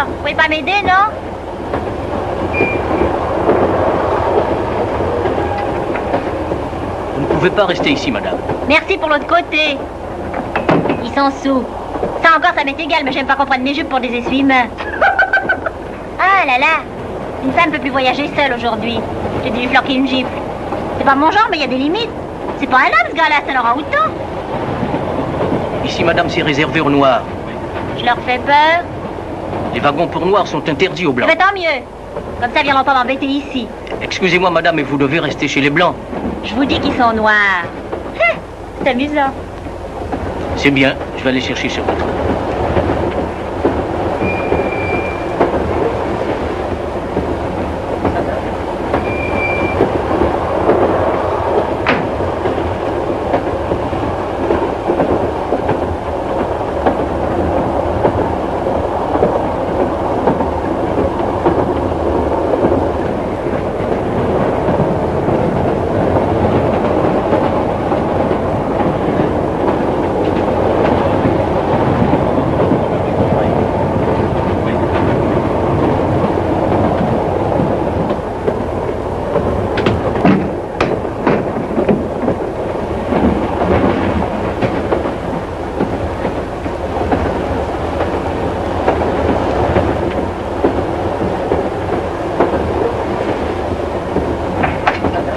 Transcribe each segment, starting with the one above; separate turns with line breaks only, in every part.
Vous pouvez pas m'aider, non?
Vous ne pouvez pas rester ici, madame.
Merci pour l'autre côté. Ils sont sous. Ça encore, ça m'est égal, mais j'aime pas qu'on prenne mes jupes pour des essuie-mains. Ah là là. Une femme peut plus voyager seule aujourd'hui. J'ai dû lui flanquer une gifle. C'est pas mon genre, mais il y a des limites. C'est pas un homme, ce gars-là, c'est un orang-outan.
Ici, madame, c'est réservé aux noirs.
Je leur fais peur.
Les wagons pour noirs sont interdits aux blancs.
Eh ben, tant mieux. Comme ça, ils viendront pas m'embêter ici.
Excusez-moi, madame, mais vous devez rester chez les blancs.
Je vous dis qu'ils sont noirs. C'est amusant.
C'est bien, je vais aller chercher sur votre.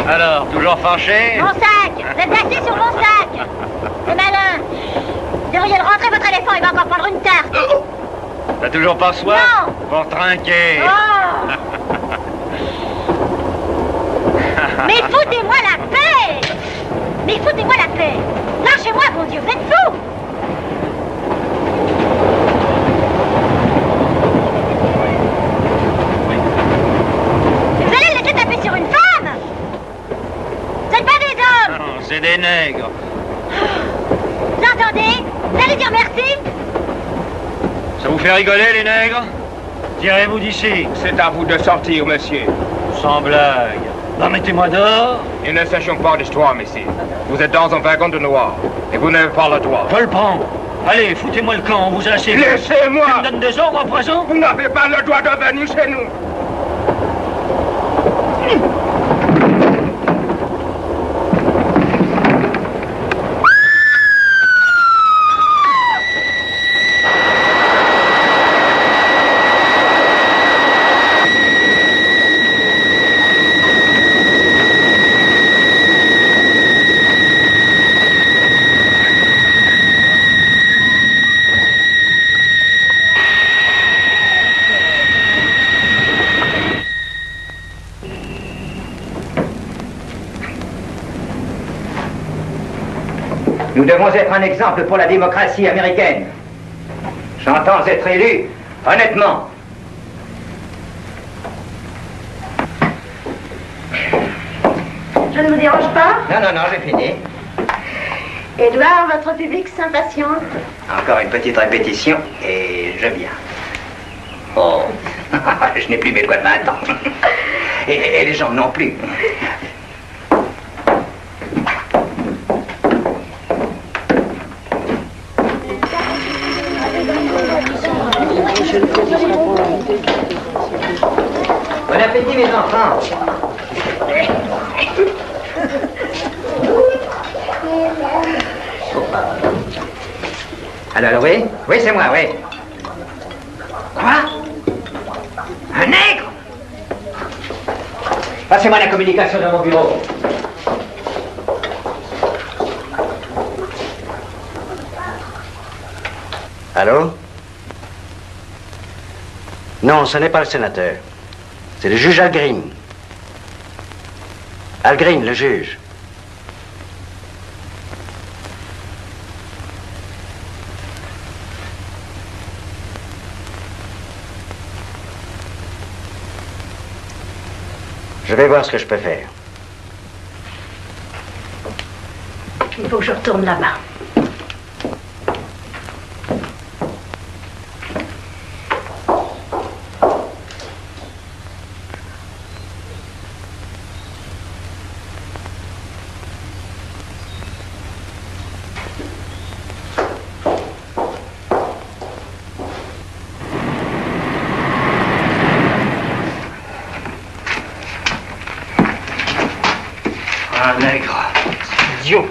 Alors, toujours fâché?
Mon sac! Vous êtes assis sur mon sac! C'est malin! Vous devriez le rentrer, votre éléphant, il va encore prendre une tarte!
T'as toujours pas soif?
Non!
Pour trinquer!
Oh! Mais foutez-moi la paix! Mais foutez-moi la paix! Lâchez-moi, bon Dieu, vous êtes fous! Vous allez le laisser taper sur une femme? Vous êtes pas des hommes!
Non, c'est des nègres.
Vous entendez? Vous allez dire merci?
Ça vous fait rigoler, les nègres? Tirez-vous d'ici.
C'est à vous de sortir, monsieur.
Sans blague. Ben, mettez-moi dehors.
Il ne s'agit pas d'histoire, messieurs. Vous êtes dans un wagon de noir, et vous n'avez pas le droit.
Je le prends. Allez, foutez-moi le camp, on vous a assez.
Laissez-moi!
Tu me donnes des ordres à présent?
Vous n'avez pas le droit de venir chez nous.
Nous devons être un exemple pour la démocratie américaine. J'entends être élu, honnêtement.
Je ne vous dérange pas?
Non, j'ai fini.
Édouard, votre public s'impatiente.
Encore une petite répétition et je viens. Oh, je n'ai plus mes doigts de 20 ans. Et les gens non plus. Allons-y, mes enfants. Alors, oui? Oui, c'est moi, oui. Quoi? Un nègre? Passez-moi la communication dans mon bureau.
Allô? Non, ce n'est pas le sénateur. C'est le juge Algren. Algren, le juge. Je vais voir ce que je peux faire.
Il faut que je retourne là-bas.
Un nègre. Idiot.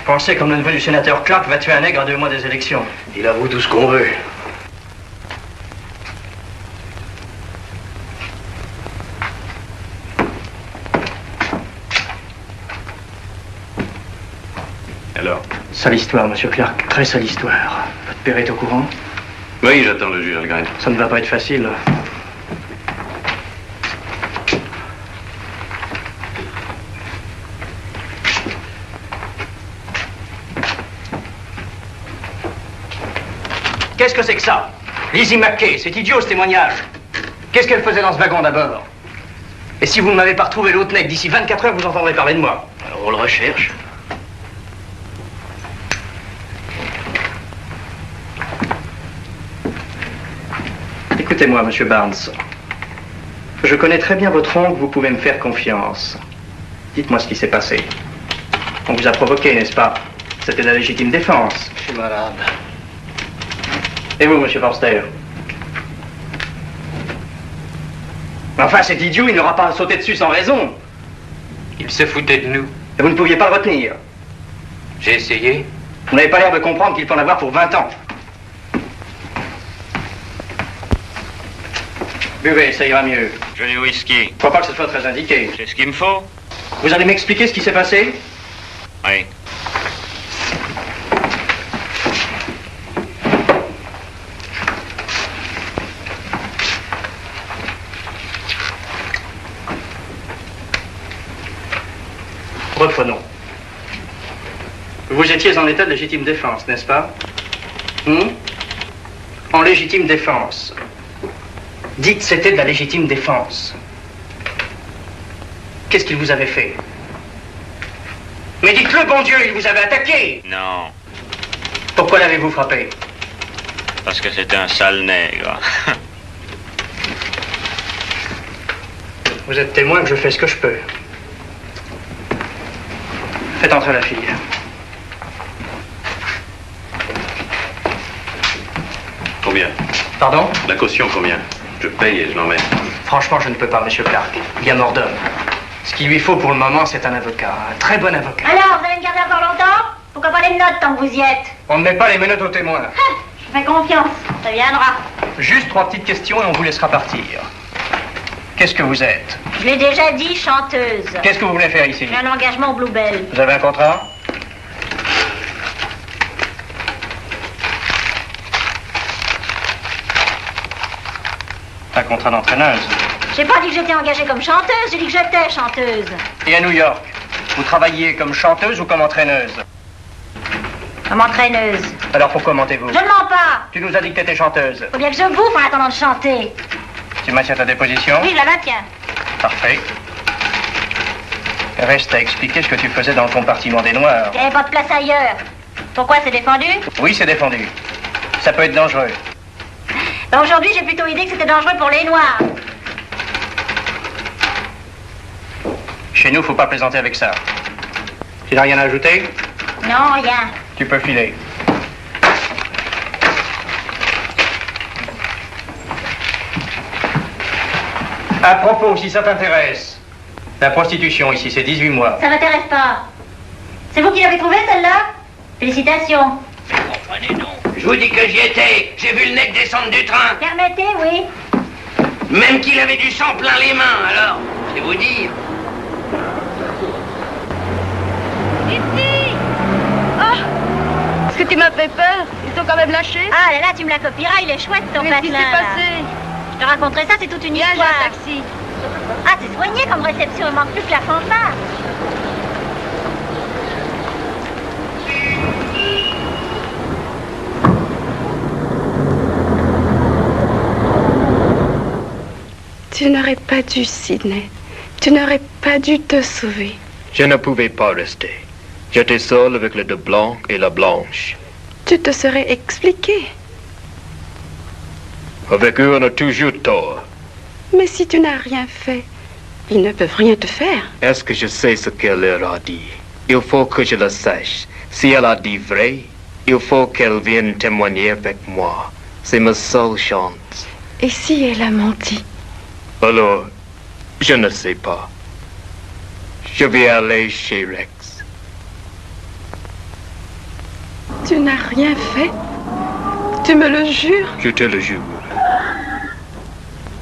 Pensez comme le neveu du sénateur Clark va tuer un nègre à 2 mois des élections. Il avoue tout ce qu'on veut.
Alors?
Sale histoire, monsieur Clark. Très sale histoire. Votre père est au courant?
Oui, j'attends le juge Algren.
Ça ne va pas être facile. Qu'est-ce que c'est que ça? Lizzie McKay, c'est idiot ce témoignage. Qu'est-ce qu'elle faisait dans ce wagon d'abord? Et si vous ne m'avez pas retrouvé l'autre nègre, d'ici 24 heures, vous entendrez parler de moi. Alors on le recherche. Écoutez-moi, monsieur Barnes. Je connais très bien votre oncle, vous pouvez me faire confiance. Dites-moi ce qui s'est passé. On vous a provoqué, n'est-ce pas? C'était la légitime défense.
Je suis malade.
Et vous, monsieur Forster? Enfin, cet idiot, il n'aura pas sauté dessus sans raison.
Il se foutait de nous.
Et vous ne pouviez pas le retenir.
J'ai essayé.
Vous n'avez pas l'air de comprendre qu'il faut en avoir pour 20 ans. Buvez, ça ira mieux.
Johnny Whisky.
Je crois pas que ce soit très indiqué.
C'est ce qu'il me faut?
Vous allez m'expliquer ce qui s'est passé?
Oui.
Reprenons. Vous étiez en état de légitime défense, n'est-ce pas? En légitime défense. Dites c'était de la légitime défense. Qu'est-ce qu'il vous avait fait? Mais dites-le, bon Dieu, il vous avait attaqué!
Non,
Pourquoi l'avez-vous frappé?
parce que c'était un sale nègre.
Vous êtes témoin que je fais ce que je peux. Faites entrer la fille.
Combien?
Pardon?
La caution, combien? Je paye et je l'emmène.
Franchement, je ne peux pas, monsieur Clark. Il y a mort d'homme. Ce qu'il lui faut pour le moment, c'est un avocat. Un très bon avocat.
Alors, vous allez me garder encore longtemps? Pourquoi pas les notes tant que vous y êtes?
On ne met pas les menottes aux témoins.
Je fais confiance, ça viendra.
Juste 3 petites questions et on vous laissera partir. Qu'est-ce que vous êtes?
Je l'ai déjà dit, chanteuse.
Qu'est-ce que vous voulez faire ici?
J'ai un engagement au Bluebell.
Vous avez un contrat? Un contrat d'entraîneuse.
J'ai pas dit que j'étais engagée comme chanteuse, j'ai dit que j'étais chanteuse.
Et à New York, vous travailliez comme chanteuse ou comme entraîneuse?
Comme entraîneuse.
Alors pourquoi mentez-vous?
Je ne mens pas.
Tu nous as dit que t'étais chanteuse.
Faut bien que je bouffe en attendant de chanter.
Tu maintiens ta déposition?
Oui, je la maintiens.
Parfait. Reste à expliquer ce que tu faisais dans le compartiment des Noirs.
Il n'y avait pas de place ailleurs. Pourquoi, c'est défendu?
Oui, c'est défendu. Ça peut être dangereux.
Ben, aujourd'hui, j'ai plutôt idée que c'était dangereux pour les Noirs.
Chez nous, faut pas plaisanter avec ça. Tu n'as rien à ajouter?
Non, rien.
Tu peux filer. À propos, si ça t'intéresse, la prostitution ici, c'est 18 mois.
Ça m'intéresse pas. C'est vous qui l'avez trouvée, celle-là? Félicitations.
Je vous dis que j'y étais. J'ai vu le nec descendre du train.
Permettez, oui.
Même qu'il avait du sang plein les mains, alors, c'est vous dire.
Ici. Oh, est-ce que tu m'as fait peur? Ils t'ont quand même lâché?
Ah là là, tu me la copieras, il est chouette ton
Mais qu'est-ce qui
patelin,
s'est
là.
passé?
Je te raconterai ça, c'est toute une
Viens, j'ai
histoire.
un taxi.
Ah, c'est soigné comme réception, il manque plus que la fanfare.
Tu n'aurais pas dû, Sidney. Tu n'aurais pas dû te sauver.
Je ne pouvais pas rester. J'étais seul avec les deux blancs et la blanche.
Tu te serais expliqué.
Avec eux, on a toujours tort.
Mais si tu n'as rien fait, ils ne peuvent rien te faire.
Est-ce que je sais ce qu'elle leur a dit? Il faut que je le sache. Si elle a dit vrai, il faut qu'elle vienne témoigner avec moi. C'est ma seule chance.
Et si elle a menti?
Alors, je ne sais pas. Je vais aller chez Rex.
Tu n'as rien fait? Tu me le jures?
Je te le jure.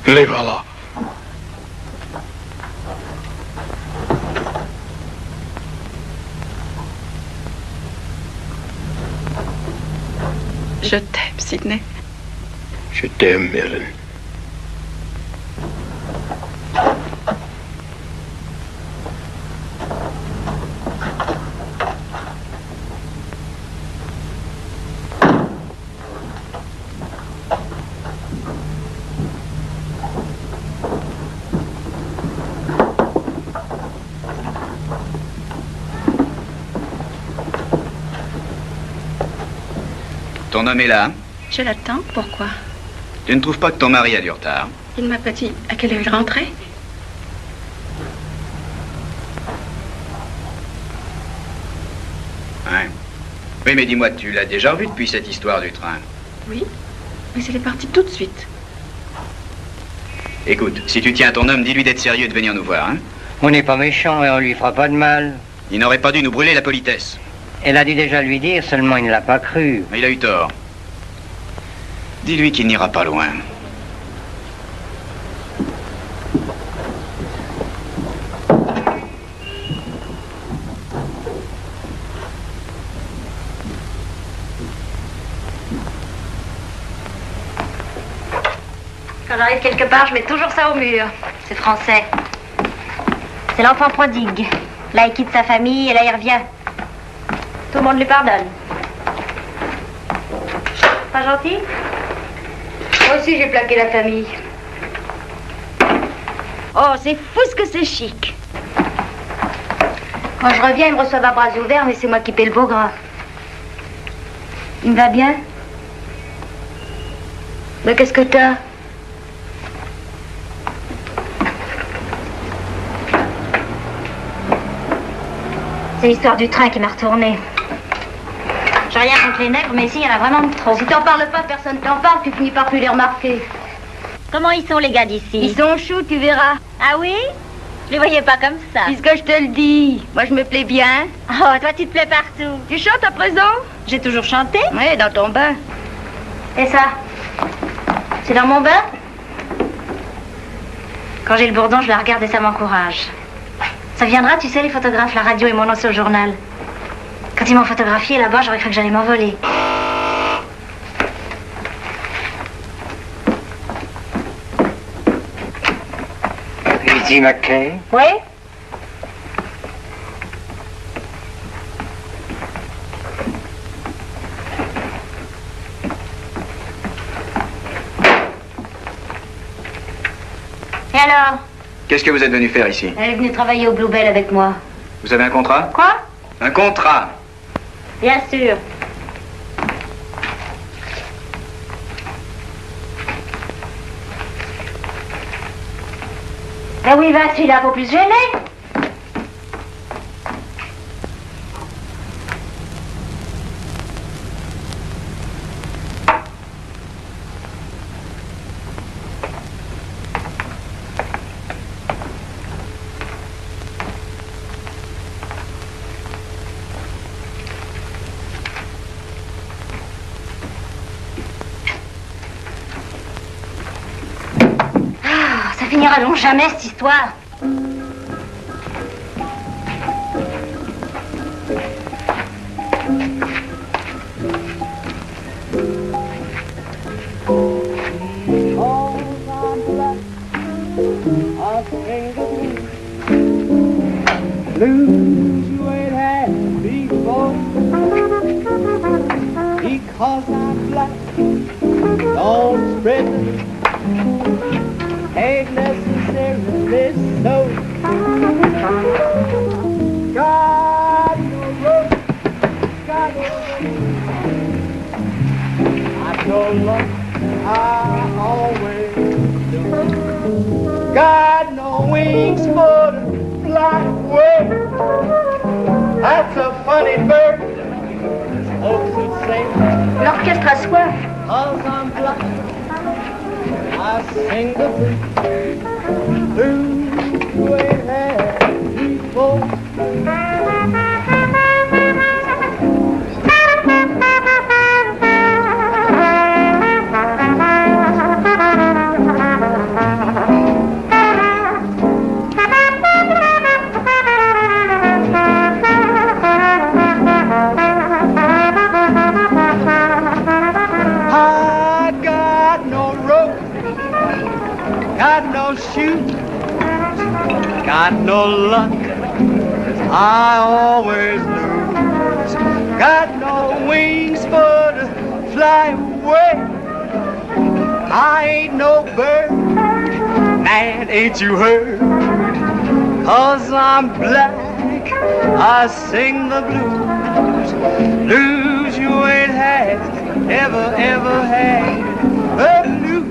Les voilà.
Je t'aime, Sidney.
Je t'aime, Hélène.
Ton homme est là.
Je l'attends. Pourquoi?
Tu ne trouves pas que ton mari a du retard?
Il ne m'a pas dit à quelle heure il rentrait.
Ouais. Oui, mais dis-moi, tu l'as déjà revu depuis cette histoire du train?
Oui, mais il est parti tout de suite.
Écoute, si tu tiens à ton homme, dis-lui d'être sérieux et de venir nous voir, hein?
On n'est pas méchant et on lui fera pas de mal.
Il n'aurait pas dû nous brûler la politesse.
Elle a dû déjà lui dire, seulement il ne l'a pas cru.
Mais il a eu tort. Dis-lui qu'il n'ira pas loin.
Quand j'arrive quelque part, je mets toujours ça au mur. C'est français. C'est l'enfant prodigue. Là, il quitte sa famille et là, il revient. Tout le monde lui pardonne. Pas gentil? Moi aussi, j'ai plaqué la famille. Oh, c'est fou ce que c'est chic. Quand je reviens, ils me reçoivent à bras ouverts, mais c'est moi qui paie le beau gras. Il me va bien? Mais qu'est-ce que t'as? C'est l'histoire du train qui m'a retourné. J'ai rien contre les nègres, mais ici, il y en a vraiment trop.
Si t'en parles pas, personne t'en parle, tu finis par plus les remarquer.
Comment ils sont, les gars d'ici?
Ils sont choux, tu verras.
Ah oui? Je les voyais pas comme ça.
Puisque je te le dis, moi je me plais bien.
Oh, toi, tu te plais partout.
Tu chantes à présent?
J'ai toujours chanté.
Oui, dans ton bain.
Et ça? C'est dans mon bain? Quand j'ai le bourdon, je la regarde et ça m'encourage. Ça viendra, tu sais, les photographes, la radio et mon nom sur le journal. Quand ils m'ont photographié là-bas, j'aurais cru que j'allais m'envoler.
Lizzie McKay?
Oui? Et alors?
Qu'est-ce que vous êtes venu faire ici?
Elle est venue travailler au Bluebell avec moi.
Vous avez un contrat?
Quoi?
Un contrat!
Bien sûr. Ben oui, va, celui-là, faut plus se gêner. finira donc jamais cette histoire.
Because I'm black, don't spread ain't necessarily so. God knows, God I know I always do. God no wings for to fly away. That's a funny bird.
L'orchestre a soif.
I sing the blues the way it has before. Got no shoes, got no luck, I always lose. Got no wings for to fly away. I ain't no bird, man, ain't you heard? 'Cause I'm black, I sing the blues. Blues you ain't had, ever had. The blues.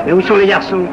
Mais où sont les garçons?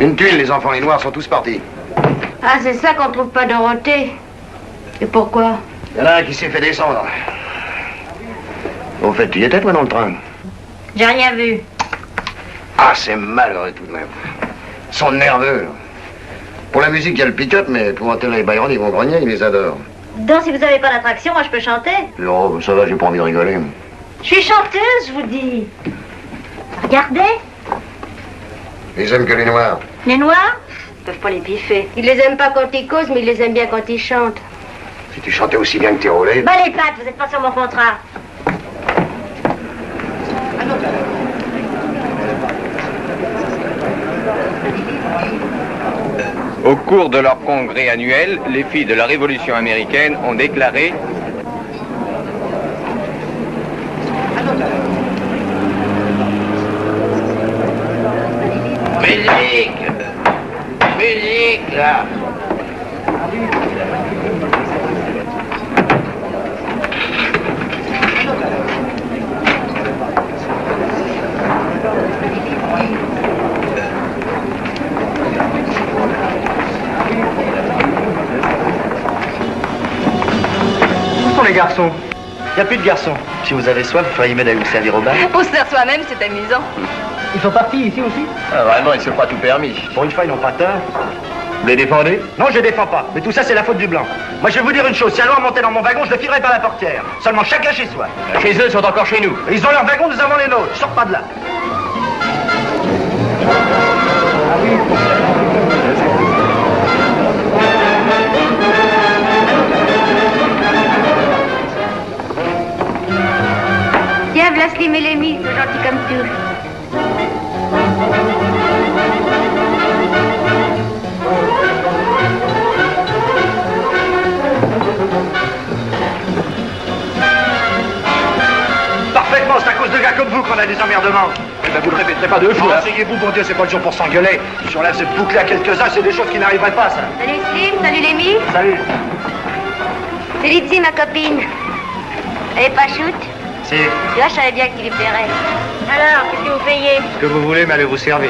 Une tuile, les enfants, les noirs sont tous partis.
Ah, c'est ça qu'on trouve pas Dorothée. Et pourquoi?
Il y en a un qui s'est fait descendre. Au fait, tu y étais, toi, dans le train?
J'ai rien vu.
Ah, c'est malheureux tout de même. Ils sont nerveux. Pour la musique, il y a le pick-up, mais pour Othello et Byron, ils vont grogner, ils les adorent.
Donc, si vous avez pas d'attraction, moi, je peux chanter.
Non, ça va, j'ai pas envie de rigoler.
Je suis chanteuse, je vous dis. Regardez.
Ils aiment que les noirs.
Les noirs, ils peuvent pas les piffer.
Ils les aiment pas quand ils causent, mais ils les aiment bien quand ils chantent.
Si tu chantais aussi bien que tes roulés.
Bah les pattes, vous êtes pas sur mon contrat.
Au cours de leur congrès annuel, les filles de la Révolution américaine ont déclaré
Musique! Musique, là!
Où sont les garçons? Il n'y a plus de garçons. Si vous avez soif, vous feriez mieux d'aller vous servir au bar.
On se sert soi-même, c'est amusant.
Ils sont partis ici aussi?
Ah, vraiment, ils se croient tout permis.
Pour une fois, ils n'ont pas tort.
Vous les défendez?
Non, je les défends pas. Mais tout ça, c'est la faute du blanc. Moi, je vais vous dire une chose. Si un noir montait dans mon wagon, je le filerais par la portière. Seulement chacun chez soi.
Chez eux, ils sont encore chez nous.
Ils ont leur wagon, nous avons les nôtres. Je sors pas de là.
Tiens, v'là Slim et Lémi, c'est gentil comme tout.
Parfaitement, c'est à cause de gars comme vous qu'on a des emmerdements.
Eh ben, vous le répétez.
C'est pas deux fois.
Asseyez-vous, bon Dieu, c'est pas le jour pour s'engueuler. Si on lève cette boucle à quelques-uns, c'est des choses qui n'arriveraient pas, ça.
Salut Slim, salut Lémi.
Salut.
C'est Lizzie, ma copine. Elle est pas shoot?
Si.
Tu vois, je savais bien que tu lui plairais. Alors, qu'est-ce que vous payez?
Ce que vous voulez, mais allez vous servir.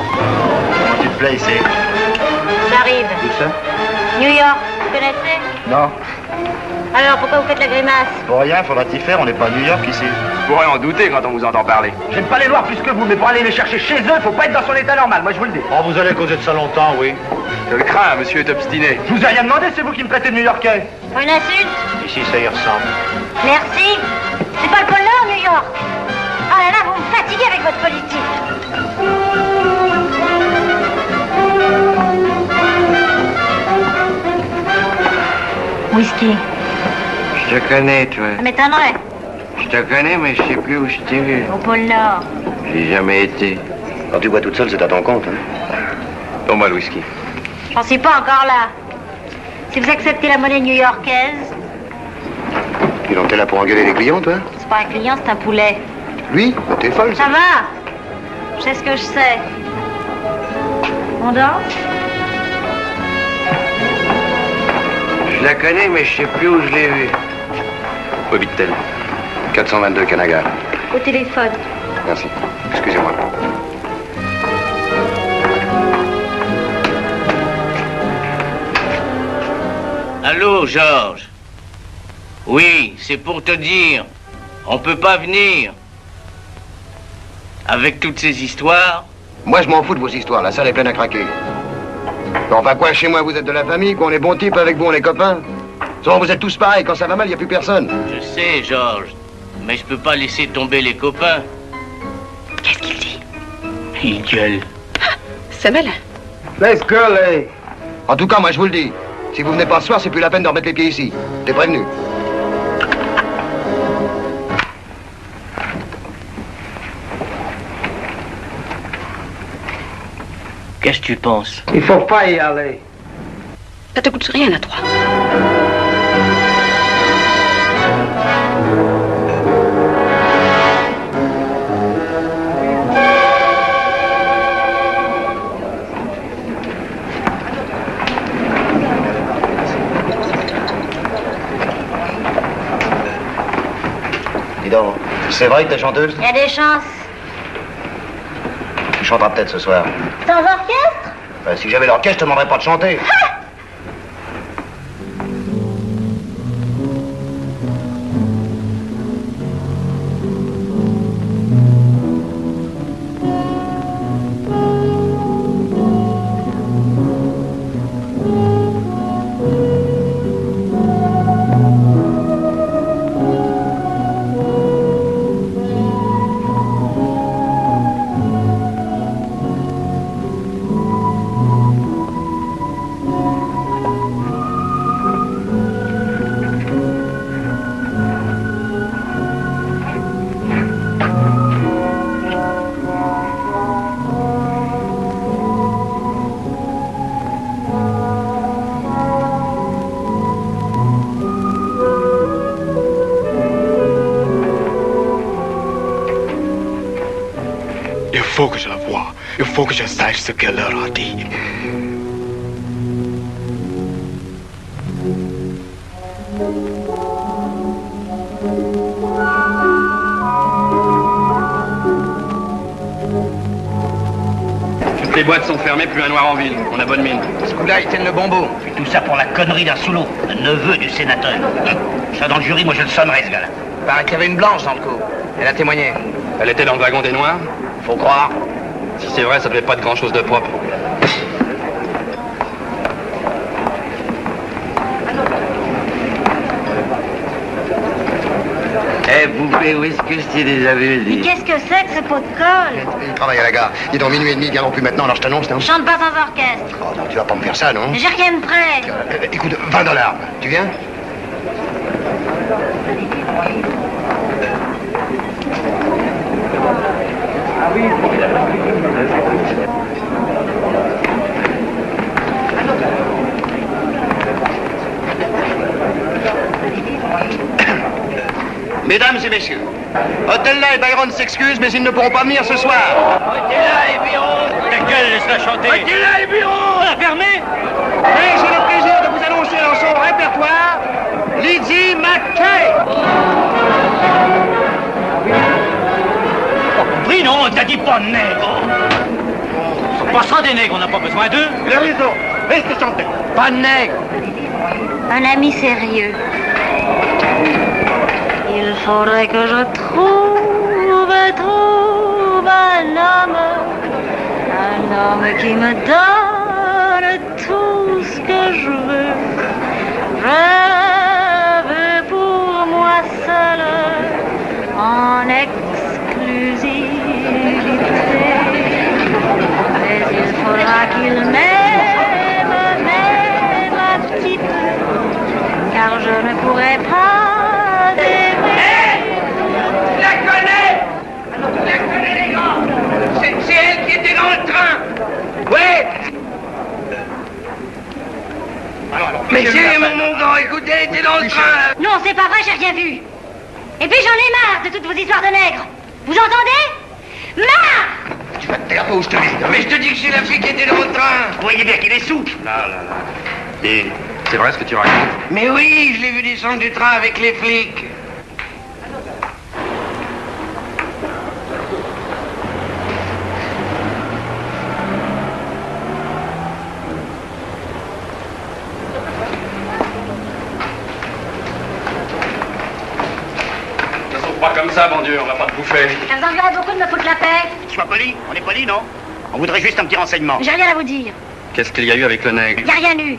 Comment tu te plais ici?
J'arrive.
Où ça?
New York, vous connaissez?
Non.
Alors, pourquoi vous faites la grimace?
Pour rien, faudra t'y faire, on n'est pas à New York ici.
Vous pourrez en douter quand on vous entend parler.
J'aime pas les noirs plus que vous, mais pour aller les chercher chez eux, faut pas être dans son état normal, moi je vous le dis.
Oh, vous allez causer de ça longtemps, oui.
Je le crains, monsieur est obstiné.
Je vous ai rien demandé, c'est vous qui me traitez de New-Yorkais.
Pour une insulte?
Ici, ça y ressemble.
Merci. C'est pas le pôle Nord, New York. Oh là là, vous me fatiguez avec votre politique.
Whisky.
Je te connais, toi.
Ça m'étonnerait.
Je te connais, mais je sais plus où je t'ai vu.
Au pôle Nord.
J'ai jamais été.
Quand tu bois toute seule, c'est à ton compte, hein.
Donne-moi le whisky.
J'en suis pas encore là. Si vous acceptez la monnaie new-yorkaise,
Puis donc t'es là pour engueuler les clients, toi?
c'est pas un client, c'est un poulet.
Lui? Oh, t'es folle, ça.
Ça va. Je sais ce que je sais. On danse?
Je la connais, mais je sais plus où je l'ai vue.
Où habite-t-elle? 422 Canaga.
Au téléphone.
Merci. Excusez-moi.
Allô, Georges? Oui, c'est pour te dire, on peut pas venir. Avec toutes ces histoires.
Moi, je m'en fous de vos histoires. La salle est pleine à craquer. Enfin, quoi, chez moi, vous êtes de la famille, qu'on est bons types avec vous, on est copains. Souvent, vous êtes tous pareils. Quand ça va mal, il n'y a plus personne.
Je sais, Georges, mais je peux pas laisser tomber les copains.
Qu'est-ce qu'il dit?
Il gueule.
C'est malin.
Laisse gueuler.
En tout cas, moi, je vous le dis. Si vous venez pas ce soir, c'est plus la peine de remettre les pieds ici. T'es prévenu.
Qu'est-ce que tu penses?
Il faut pas y aller.
Ça te coûte rien à toi.
Dis donc, c'est vrai que t'es chanteuse?
Il y a des chances.
Tu chanteras peut-être ce soir.
Sans orchestre?
Ben, si j'avais l'orchestre, je te demanderais pas de chanter.
Il faut que je la voie. Il faut que je sache ce qu'elle leur a dit.
Toutes les boîtes sont fermées, plus un noir en ville. On a bonne mine.
Ce coup-là, ils tiennent le bon bout. Puis tout ça pour la connerie d'un sous-lot, un neveu du sénateur. Ça, dans le jury, moi, je le sonnerai, ce gars-là.
Paraît qu'il y avait une blanche dans le coup. Elle a témoigné.
Elle était dans le wagon des Noirs.
Faut croire.
Si c'est vrai, ça devait pas être grand-chose de propre.
Eh, bouffé, où est-ce que je t'ai déjà vu,
Mais qu'est-ce que c'est que ce pot de colle?
Il travaille à la gare. Il est dans minuit et demi, viens non plus maintenant, alors je t'annonce,
Je chante pas sans orchestre.
Oh non, tu vas pas me faire ça, non?
J'ai rien de prêt.
Écoute, $20. Tu viens?
Mesdames et messieurs,
Otella et Byron s'excusent, mais ils ne pourront pas venir ce soir.
Otella et Byron. Ta gueule, laisse-la chanter. Otella et Byron. Fermez.
Et j'ai le plaisir de vous annoncer dans son répertoire Lizzie McKay.
Oui, non, t'as dit pas nègre. On passera des nègres, on n'a pas besoin d'eux.
Il a raison. Restez chanter. Pas de nègre.
Un ami sérieux. Il faudrait que je trouve un homme qui me donne tout ce que je veux. Je veux pour moi seul, en exclusivité. Mais il faudra qu'il m'aime un petit peu, car je ne pourrais pas aimer.
Je la connais, les gars. C'est elle qui était dans le train. Ouais. Mais c'est mon gars, écoutez, elle était dans le train.
Non, c'est pas vrai, j'ai rien vu. Et puis j'en ai marre de toutes vos histoires de nègres. Vous entendez? Marre!
Tu vas te taire, je te dis.
Mais je te dis que c'est la fille qui était dans le train.
Vous voyez bien qu'il est sous.
Là. Et c'est vrai ce que tu racontes?
Mais oui, je l'ai vu descendre du train avec les flics.
Pas comme ça, bon Dieu, on va pas te bouffer.
Ça vous enverrait beaucoup de me foutre la paix.
Sois poli, on est poli, non? On voudrait juste un petit renseignement.
J'ai rien à vous dire.
Qu'est-ce qu'il y a eu avec le nègre?
Y a rien eu.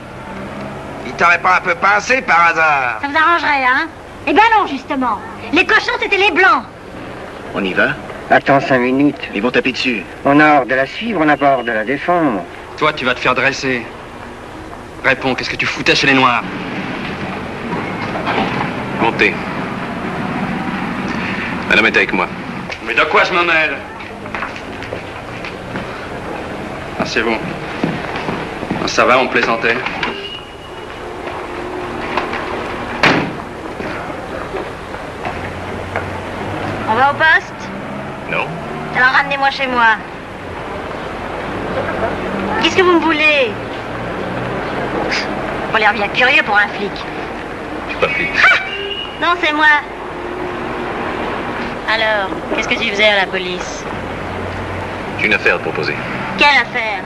Il t'aurait pas un peu pincé par hasard?
Ça vous arrangerait, hein? Eh ben non, justement. Les cochons, c'était les blancs.
On y va?
Attends 5 minutes.
Ils vont taper dessus.
On a hors de la suivre, on n'a pas hors de la défendre.
Toi, tu vas te faire dresser. Réponds, qu'est-ce que tu foutais chez les Noirs? Montez. Madame est avec moi. Mais de quoi je m'en mêle? Ah, c'est bon. Ah, ça va, on plaisantait.
On va au poste?
Non.
Alors ramenez-moi chez moi. Qu'est-ce que vous me voulez? On a l'air bien curieux pour un flic.
Je suis pas flic.
Non, c'est moi. Alors, qu'est-ce que tu faisais à la police?
J'ai une affaire à te proposer.
Quelle affaire?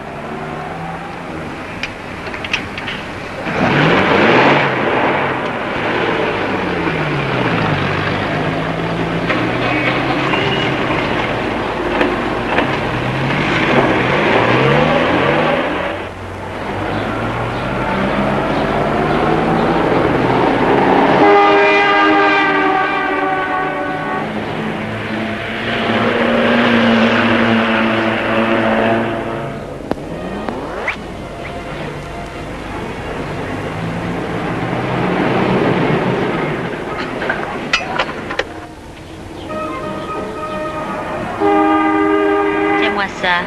Ça.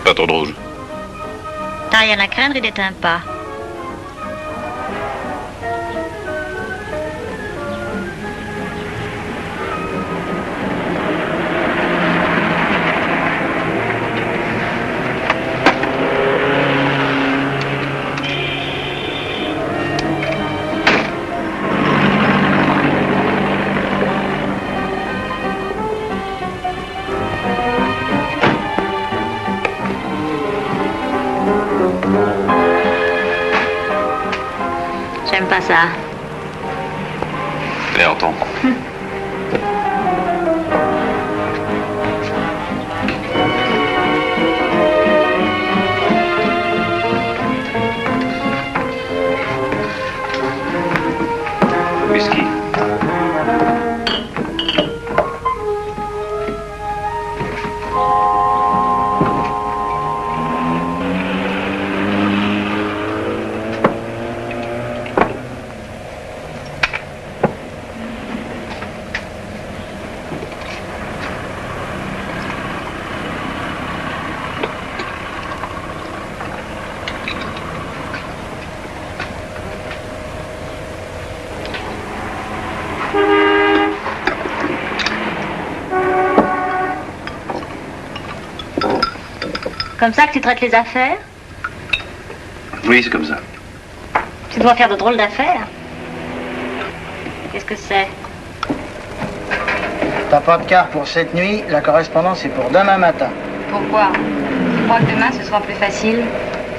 Pas trop de rouge.
T'as rien à craindre, il n'éteint pas. J'aime pas ça.
Allez, entends. Whisky.
Comme ça que tu traites les affaires?
Oui, c'est comme ça.
Tu dois faire de drôles d'affaires. Qu'est-ce que c'est?
T'as pas de quart pour cette nuit, la correspondance est pour demain matin.
Pourquoi? Tu crois que demain ce sera plus facile?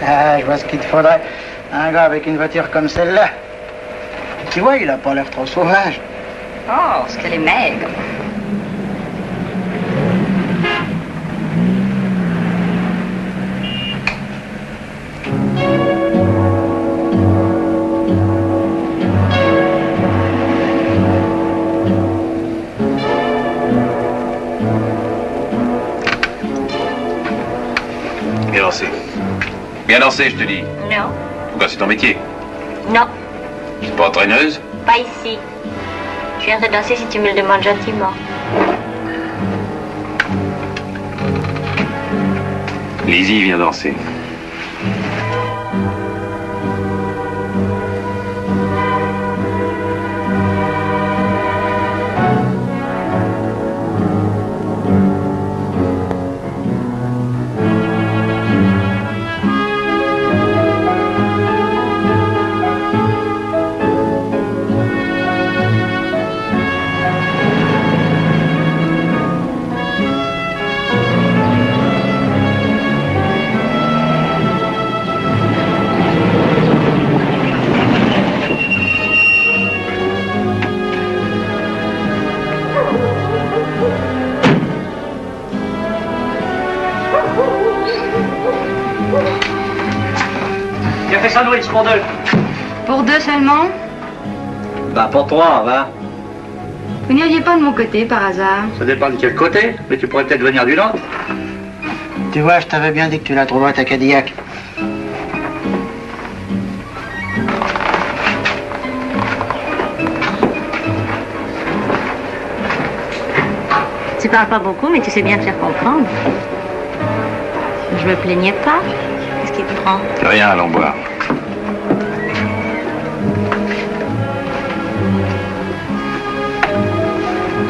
Ah, je vois ce qu'il te faudrait. Un gars avec une voiture comme celle-là. Tu vois, il a pas l'air trop sauvage.
Oh, ce qu'elle est maigre.
Bien dansé. Bien dansé, je te dis.
Non.
Pourquoi c'est ton métier?
Non,
Tu n'es pas entraîneuse?
pas ici. Je viens de danser si tu me le demandes gentiment.
Lizzie vient danser.
Qui a fait sandwich pour deux?
Pour deux seulement?
Bah pour trois, va.
Vous n'iriez pas de mon côté par hasard?
Ça dépend de quel côté, mais tu pourrais peut-être venir du nôtre.
Tu vois, je t'avais bien dit que tu la trouverais ta Cadillac.
Tu parles pas beaucoup, mais tu sais bien te faire comprendre. Je me plaignais pas. Qu'est-ce qui te prend?
Rien, allons boire.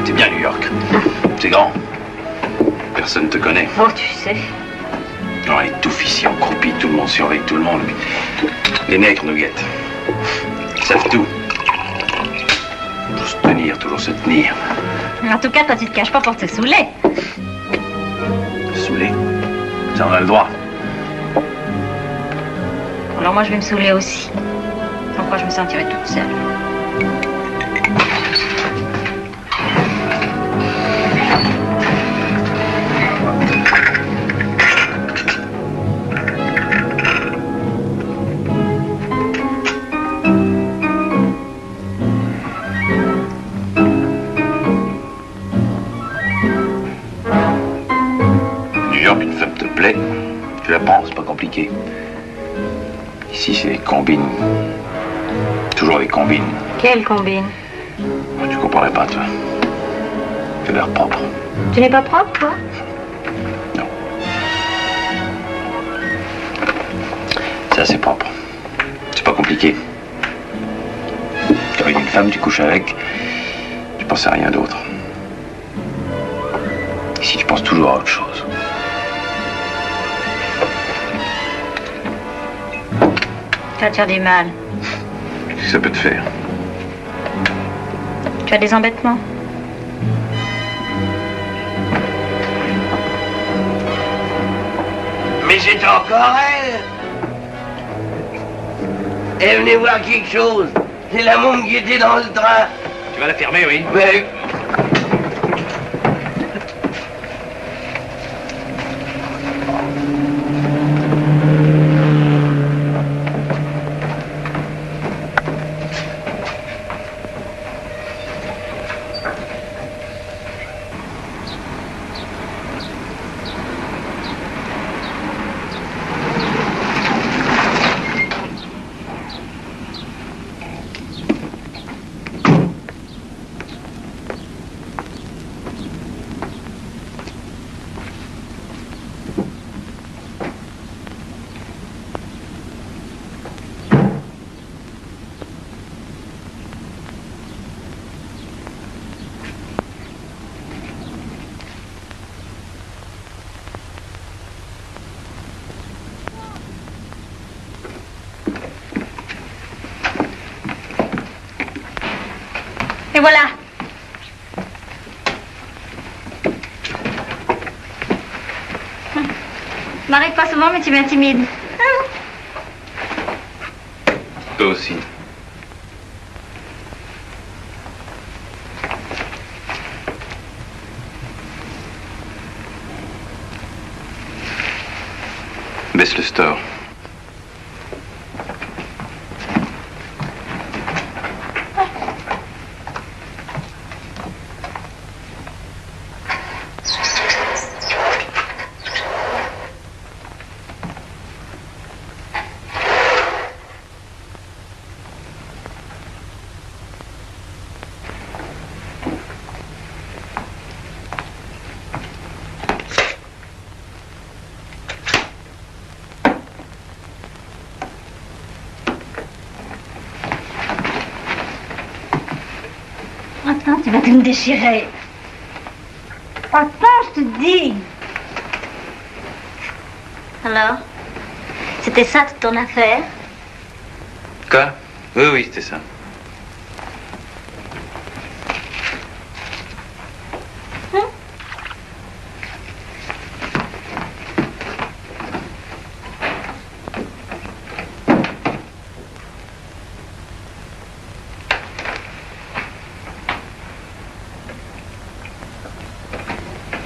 C'est bien New York. C'est grand. Personne ne te connaît.
Oh, tu sais.
On est tout ici, on croupit, tout le monde surveille tout le monde. Les nègres nous guettent. Ils savent tout. Toujours se tenir, toujours se tenir.
En tout cas, toi, tu te caches pas pour te saouler.
Saoulé. Ça en a le droit.
Alors moi, je vais me saouler aussi. Sans quoi je me sentirais toute seule.
New York, une femme te plaît, tu la prends, c'est pas compliqué. Ici, c'est des combines. Toujours des combines.
Quelle combine?
Tu comprendrais pas, toi. Tu as l'air propre.
Tu n'es pas propre, toi?
Ça, c'est propre. C'est pas compliqué. Tu as une femme, tu couches avec. Tu penses à rien d'autre. Ici, tu penses toujours à autre chose.
Tu vas te faire du mal.
Qu'est-ce que ça peut te faire?
Tu as des embêtements.
Mais c'est encore elle. Et venez voir quelque chose. C'est la môme qui était dans le train.
Tu vas la fermer, oui?
Mais...
Te voilà. M'arrive pas souvent, mais tu m'intimides.
Toi aussi. Baisse le store.
Attends, tu vas tout me déchirer. Attends, je te dis. Alors, c'était ça toute ton affaire?
Quoi? Oui, oui, c'était ça.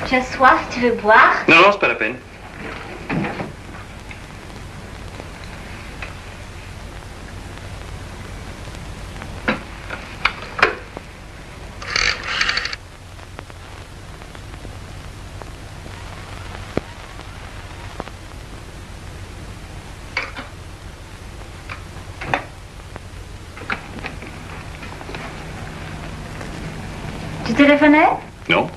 Tu as soif, tu veux boire?
Non, non, c'est pas la peine.
Tu téléphonais?
Non.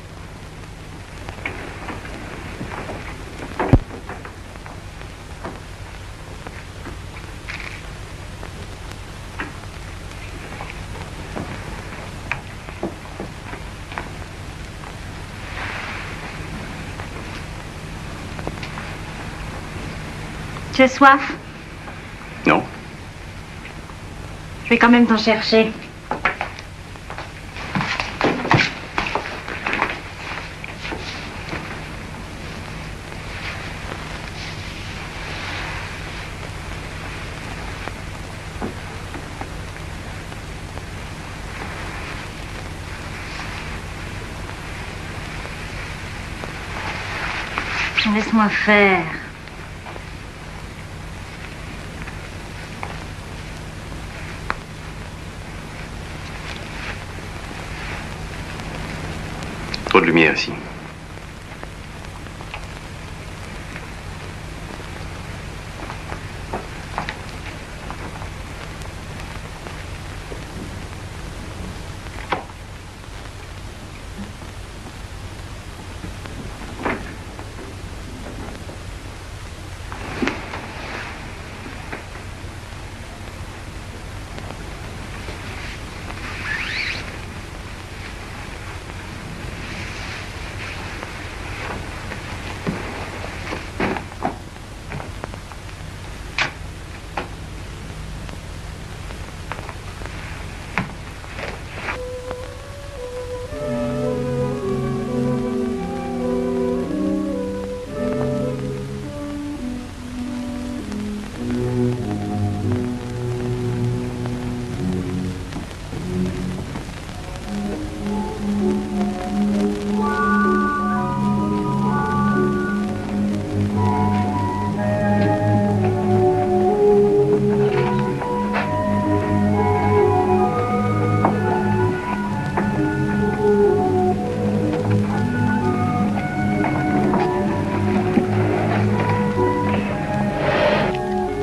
Tu as soif?
Non.
Je vais quand même t'en chercher. Laisse-moi faire.
Trop de lumière ici.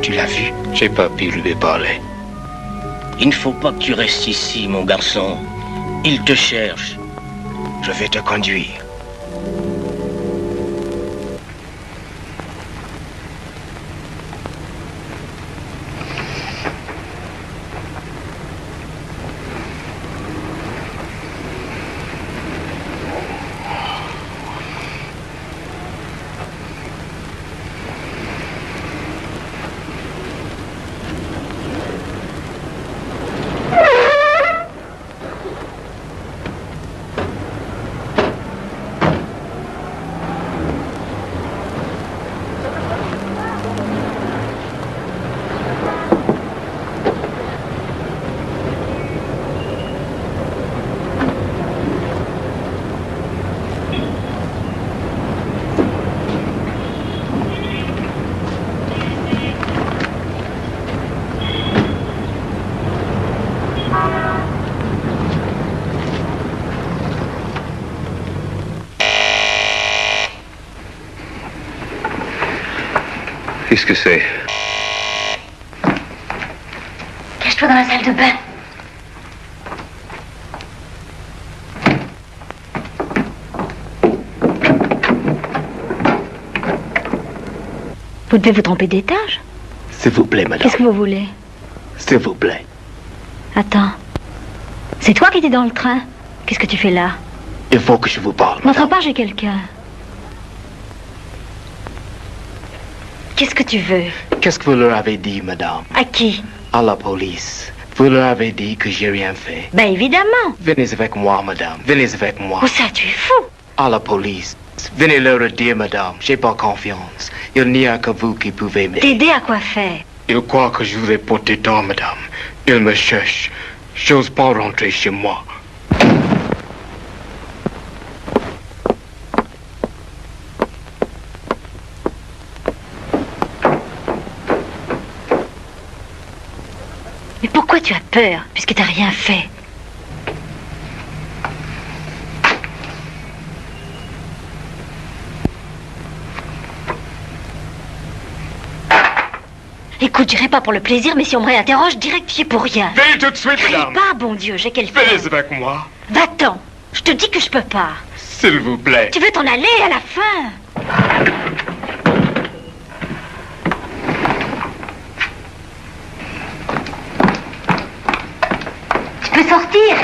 Tu l'as vu?
J'ai pas pu lui parler.
Il ne faut pas que tu restes ici, mon garçon. Il te cherche.
Je vais te conduire.
Qu'est-ce que c'est?
Cache-toi dans la salle de bain. Vous devez vous tromper d'étage.
S'il vous plaît, madame.
Qu'est-ce que vous voulez?
S'il vous plaît.
Attends. C'est toi qui étais dans le train. Qu'est-ce que tu fais là?
Il faut que je vous parle.
N'entre pas, j'ai quelqu'un. Qu'est-ce que tu veux?
Qu'est-ce que vous leur avez dit, madame?
À qui?
À la police. Vous leur avez dit que j'ai rien fait.
Ben évidemment.
Venez avec moi, madame. Venez avec moi.
Où ça, tu es fou?
À la police. Venez leur dire, madame, j'ai pas confiance. Il n'y a que vous qui pouvez m'aider.
T'aider à quoi faire?
Ils croient que je vous ai porté tort, madame. Ils me cherchent. J'ose pas rentrer chez moi.
Mais pourquoi tu as peur, puisque t'as rien fait? Écoute, j'irai pas pour le plaisir, mais si on me réinterroge, je dirais que tu y es pour rien.
Venez tout de suite, madame.
Crie pas, bon Dieu, j'ai quelqu'un.
Venez avec moi.
Va-t'en. Je te dis que je peux pas.
S'il vous plaît.
Tu veux t'en aller à la fin? Tu peux sortir.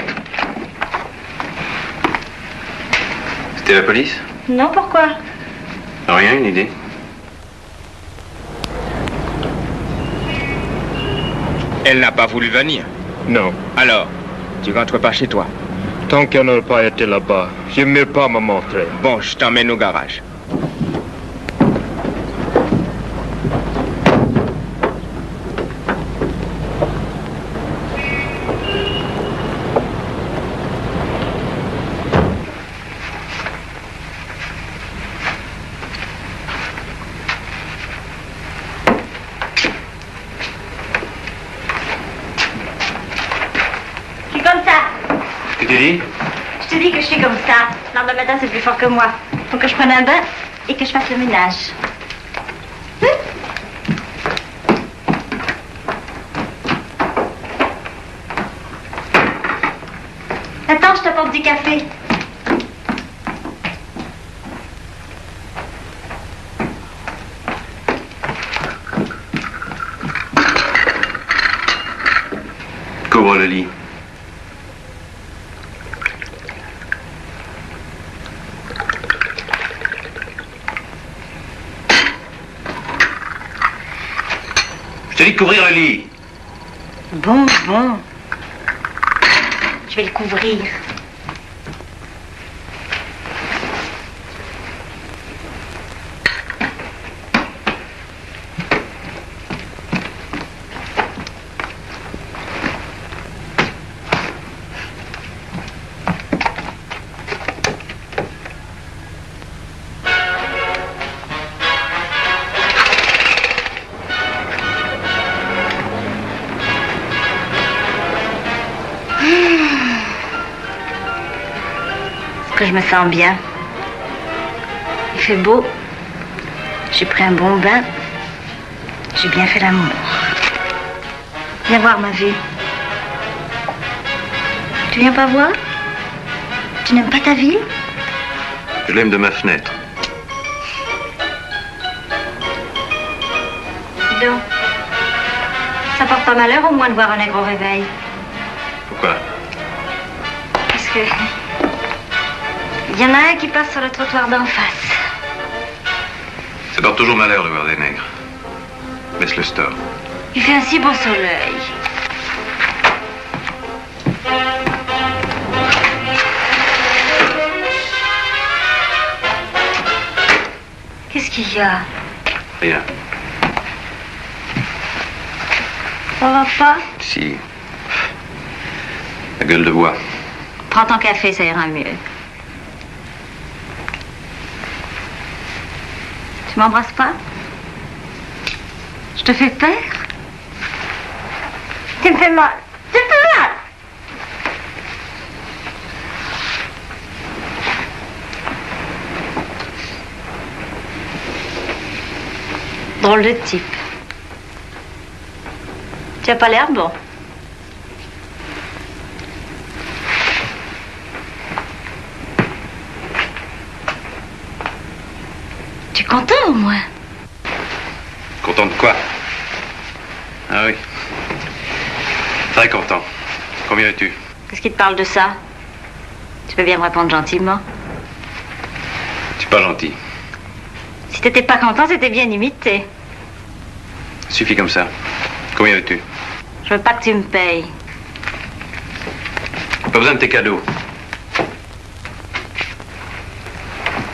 C'était la police?
Non, pourquoi?
Rien, une idée?
Elle n'a pas voulu venir.
Non.
Alors, tu rentres pas chez toi.
Tant qu'elle n'a pas été là-bas, je ne vais pas me montrer.
Bon, je t'emmène au garage.
Je te dis que je suis comme ça. Le lendemain matin, c'est plus fort que moi. Faut que je prenne un bain et que je fasse le ménage. Attends, je t'apporte du café.
Couvre le lit. Je te dis de couvrir le lit.
Bon. Je vais le couvrir. Que je me sens bien. Il fait beau. J'ai pris un bon bain. J'ai bien fait l'amour. Viens voir ma vue. Tu viens pas voir? Tu n'aimes pas ta ville?
Je l'aime de ma fenêtre.
Dis donc. Ça porte pas malheur au moins de voir un nègre au réveil.
Pourquoi?
Parce que... il y en a un qui passe sur le trottoir d'en face.
Ça porte toujours malheur de voir des nègres. Baisse le store.
Il fait un si beau soleil. Qu'est-ce qu'il y a?
Rien.
Ça va pas?
Si. La gueule de bois.
Prends ton café, ça ira mieux. Tu m'embrasses pas? Je te fais peur? Tu me fais mal. Tu me fais mal! Drôle de type. Tu as pas l'air bon. Tu es content au moins?
Content de quoi? Ah oui. Très content. Combien as-tu?
Qu'est-ce qui te parle de ça? Tu peux bien me répondre gentiment.
Tu es pas gentil.
Si t'étais pas content, c'était bien imité.
Suffit comme ça. Combien veux-tu?
Je veux pas que tu me payes.
Pas besoin de tes cadeaux.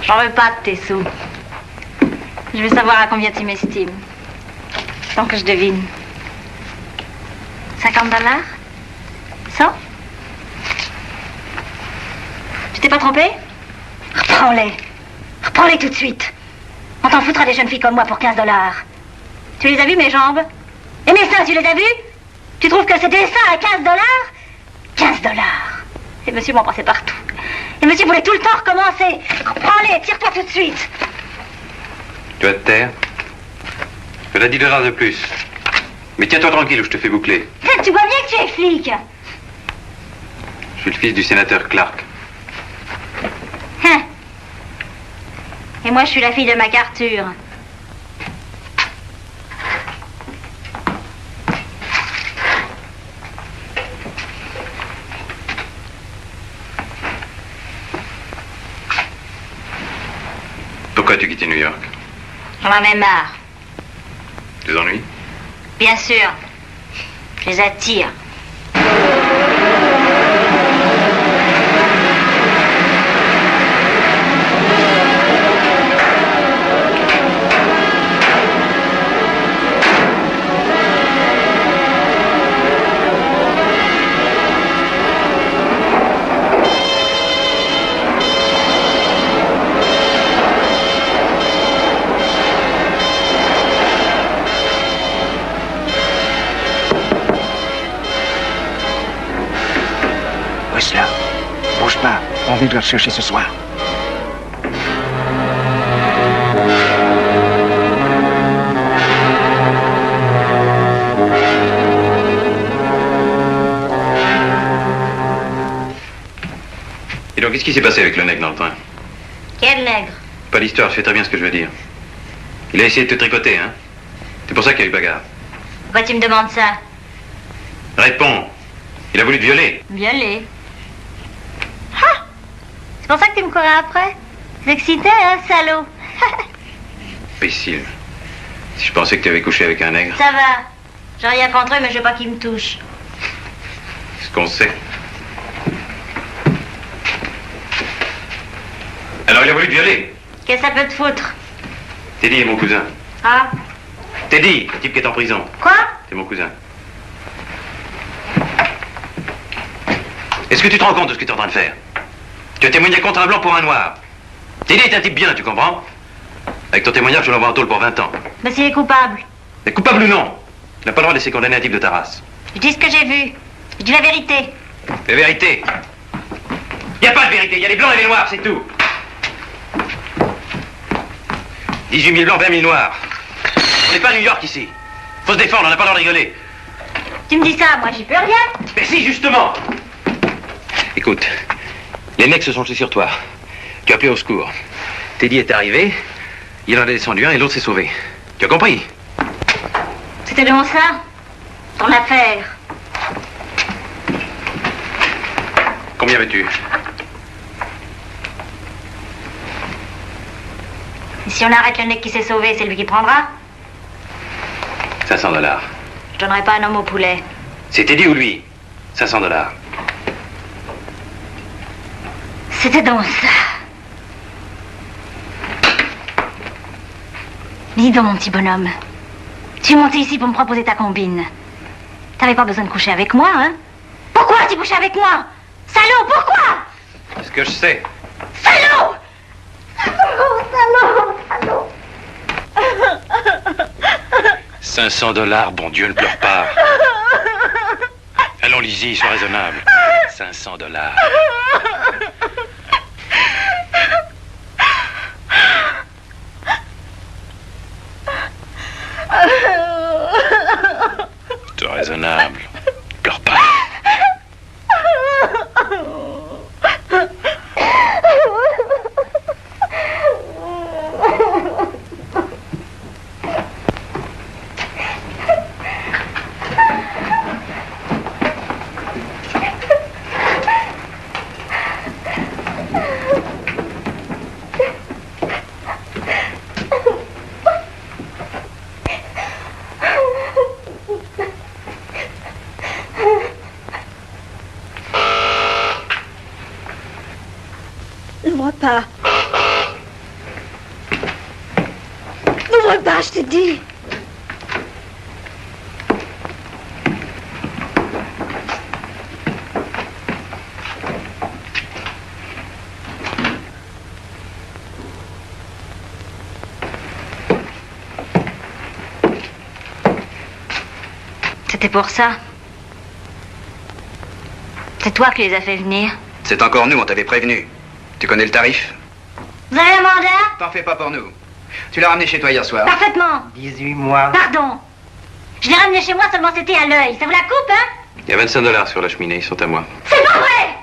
J'en veux pas de tes sous. Je veux savoir à combien tu m'estimes. Tant que je devine. 50 $? 100? Tu t'es pas trompé? Reprends-les. Reprends-les tout de suite. On t'en foutra des jeunes filles comme moi pour 15 $. Tu les as vues, mes jambes? Et mes seins, tu les as vus? Tu trouves que c'était ça à 15 $? 15 $. Et monsieur m'en passait partout. Et monsieur voulait tout le temps recommencer. Reprends-les, tire-toi tout de suite.
Tu vas te taire? Je t'ai dit $2 de plus. Mais tiens-toi tranquille ou je te fais boucler.
Tu vois bien que tu es flic.
Je suis le fils du sénateur Clark.
Hein. Et moi, je suis la fille de MacArthur.
Pourquoi tu quittais New York?
J'en ai marre.
Des ennuis?
Bien sûr. Je les attire.
Whistler, bouge pas. On vient de le chercher ce soir.
Et donc, qu'est-ce qui s'est passé avec le nègre dans le train?
Quel nègre?
Pas d'histoire, je sais très bien ce que je veux dire. Il a essayé de te tricoter, hein? C'est pour ça qu'il y a eu bagarre.
Pourquoi tu me demandes ça?
Réponds. Il a voulu te violer.
Violer. Ah! C'est pour ça que tu me courais après? C'est excité, hein, salaud?
Imbécile. Si je pensais que tu avais couché avec un nègre,
Ça va. J'ai rien contre eux, mais je veux pas qu'ils me touchent.
c'est ce qu'on sait. Alors, il a voulu te violer.
Qu'est-ce que ça peut te foutre?
Teddy est mon cousin.
Ah?
Teddy, le type qui est en prison.
Quoi?
C'est mon cousin. Est-ce que tu te rends compte de ce que tu es en train de faire? Tu as témoigné contre un blanc pour un noir. Teddy est un type bien, tu comprends? Avec ton témoignage, je l'envoie en tôle pour 20 ans.
Mais s'il est coupable.
Mais coupable ou non, tu n'as pas le droit de laisser condamner un type de ta race.
Je dis ce que j'ai vu. Je dis la vérité.
La vérité. Il n'y a pas de vérité, il y a les blancs et les noirs, c'est tout. 18 000 blancs, 20 000 noirs. On n'est pas à New York ici. Faut se défendre, on n'a pas le droit de rigoler.
Tu me dis ça, moi j'y peux rien.
Mais si, justement. Écoute, les mecs se sont jetés sur toi. Tu as appelé au secours. Teddy est arrivé, il en a descendu un et l'autre s'est sauvé. Tu as compris?
C'était donc ça? Ton affaire.
Combien veux-tu?
Et si on arrête le nec qui s'est sauvé, c'est lui qui prendra?
500 $.
Je donnerai pas un homme au poulet.
C'est Teddy ou lui? 500 $.
C'était donc ça. Dis donc, mon petit bonhomme. Tu es monté ici pour me proposer ta combine. T'avais pas besoin de coucher avec moi, hein? Pourquoi tu couches avec moi? Salaud, pourquoi?
C'est ce que je sais.
Salaud! Salaud, salaud, salaud.
500 $, bon Dieu, ne pleure pas. Allons, Lizzie, sois raisonnable. 500 $.
N'ouvre pas, je te dis.
C'était pour ça. C'est toi qui les as fait venir.
C'est encore nous, on t'avait prévenu. Tu connais le tarif?
Vous avez un mandat?
T'en fais pas pour nous. Tu l'as ramené chez toi hier soir.
Parfaitement.
18 mois.
Pardon. Je l'ai ramené chez moi, seulement c'était à l'œil. Ça vous la coupe, hein?
Il y a 25 $ sur la cheminée, ils sont à moi.
C'est pas vrai!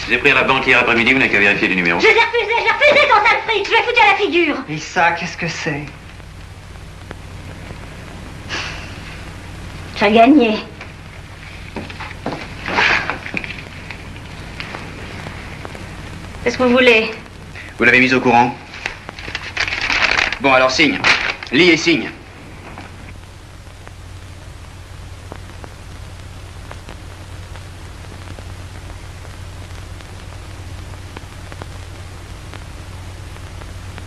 J'ai pris à la banque hier après-midi, vous n'avez qu'à vérifier les numéros.
Je les ai refusés ton sale fric, je l'ai foutu à la figure.
Et ça, qu'est-ce que c'est?
J'ai gagné. Qu'est-ce que vous voulez?
Vous l'avez mise au courant? Bon, alors signe. Lis et signe.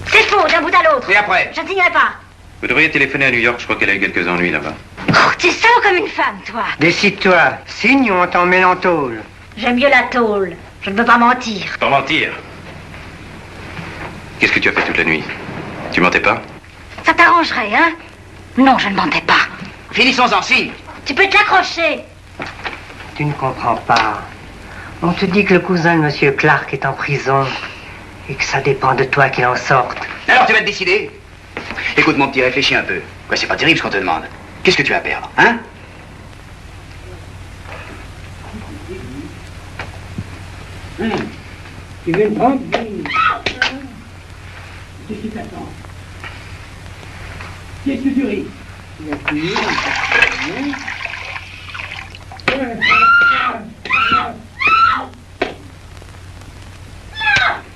C'est faux, d'un bout à l'autre.
Et après?
Je ne signerai pas.
Vous devriez téléphoner à New York, je crois qu'elle a eu quelques ennuis là-bas.
Oh, tu es sot comme une femme, toi.
Décide-toi. Signe ou on t'emmène en tôle.
J'aime mieux la tôle. Je ne veux pas mentir.
Pas mentir. Qu'est-ce que tu as fait toute la nuit? Tu mentais pas?
Ça t'arrangerait, hein? Non, je ne mentais pas.
Finissons-en, signe.
Tu peux te l'accrocher.
Tu ne comprends pas. On te dit que le cousin de Monsieur Clark est en prison et que ça dépend de toi qu'il en sorte.
Alors tu vas te décider? Écoute mon petit, réfléchis un peu. Quoi, c'est pas terrible ce qu'on te demande. Qu'est-ce que tu vas perdre, hein?
Tu veux une prendre? Qu'est-ce que tu ris?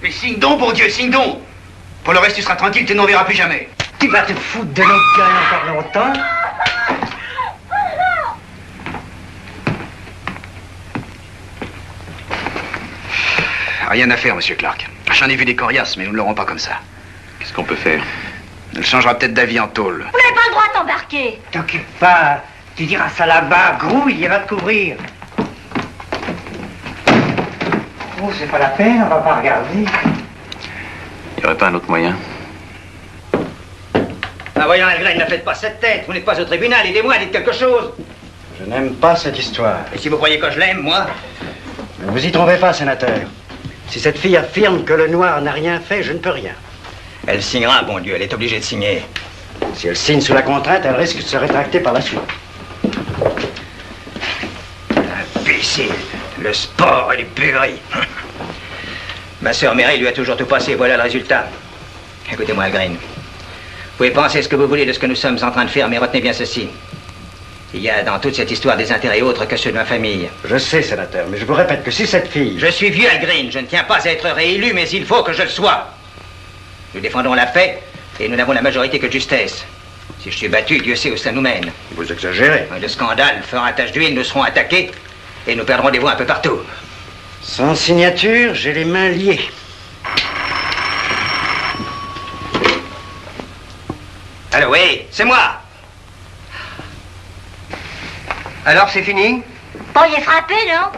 Mais signe donc, bon Dieu, signe donc. Pour le reste, tu seras tranquille, tu n'en verras plus jamais.
Tu vas te foutre de notre gueule encore longtemps?
Rien à faire, monsieur Clark. J'en ai vu des coriaces, mais nous ne l'aurons pas comme ça.
Qu'est-ce qu'on peut faire?
Elle changera peut-être d'avis en tôle.
Vous n'avez pas le droit de t'embarquer.
T'occupe pas. Tu diras ça là-bas. Grouille, il va te couvrir. Oh, c'est pas la peine, on va pas regarder.
Il n'y aurait pas un autre moyen?
Ah, voyons, Algren, ne faites pas cette tête. Vous n'êtes pas au tribunal. Aidez-moi, dites quelque chose.
Je n'aime pas cette histoire.
Et si vous croyez que je l'aime, moi?
Ne vous y trompez pas, sénateur. Si cette fille affirme que le noir n'a rien fait, je ne peux rien.
Elle signera, bon Dieu, elle est obligée de signer.
Si elle signe sous la contrainte, elle risque de se rétracter par la suite.
Imbécile, le sport et les pueries. Ma sœur Mary lui a toujours tout passé, voilà le résultat. Écoutez-moi, Algren. Vous pouvez penser ce que vous voulez de ce que nous sommes en train de faire, mais retenez bien ceci. Il y a dans toute cette histoire des intérêts autres que ceux de ma famille.
Je sais, sénateur, mais je vous répète que si cette fille...
Je suis vieux, Algren, je ne tiens pas à être réélu, mais il faut que je le sois. Nous défendons la paix, et nous n'avons la majorité que de justesse. Si je suis battu, Dieu sait où ça nous mène.
Vous exagérez.
Le scandale fera tache d'huile, nous serons attaqués, et nous perdrons des voix un peu partout.
Sans signature, j'ai les mains liées.
Allô, oui, c'est moi. Alors, c'est fini?
Bon, il est frappé, non?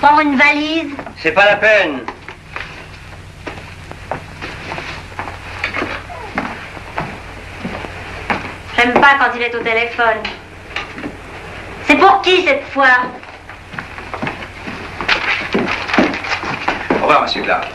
Prendre une valise?
C'est pas la peine.
J'aime pas quand il est au téléphone. C'est pour qui, cette fois?
Au revoir, monsieur Clark.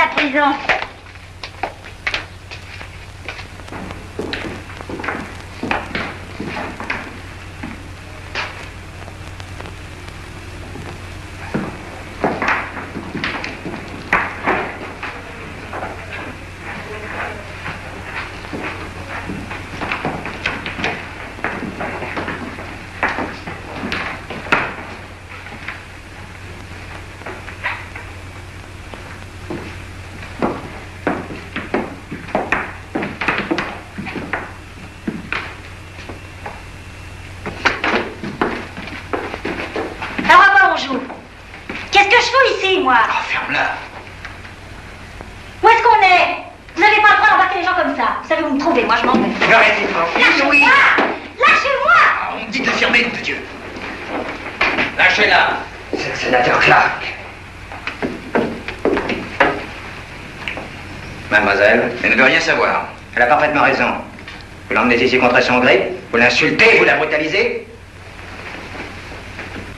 la prison. Alors à quoi on joue? Qu'est-ce que je fous ici, moi?
Oh, ferme-la.
Où est-ce qu'on est? Vous n'avez pas le droit d'embarquer les gens comme ça. Vous savez où me trouver, moi je m'en vais.
Arrêtez, tranquille, oui.
Lâchez-moi!
Ah, on me dit de la fermer, de Dieu. Lâchez-la. C'est le sénateur Clark. Mademoiselle, elle ne veut rien savoir. Elle a parfaitement raison. Vous l'emmenez ici contre son gré, vous l'insultez, vous la brutalisez.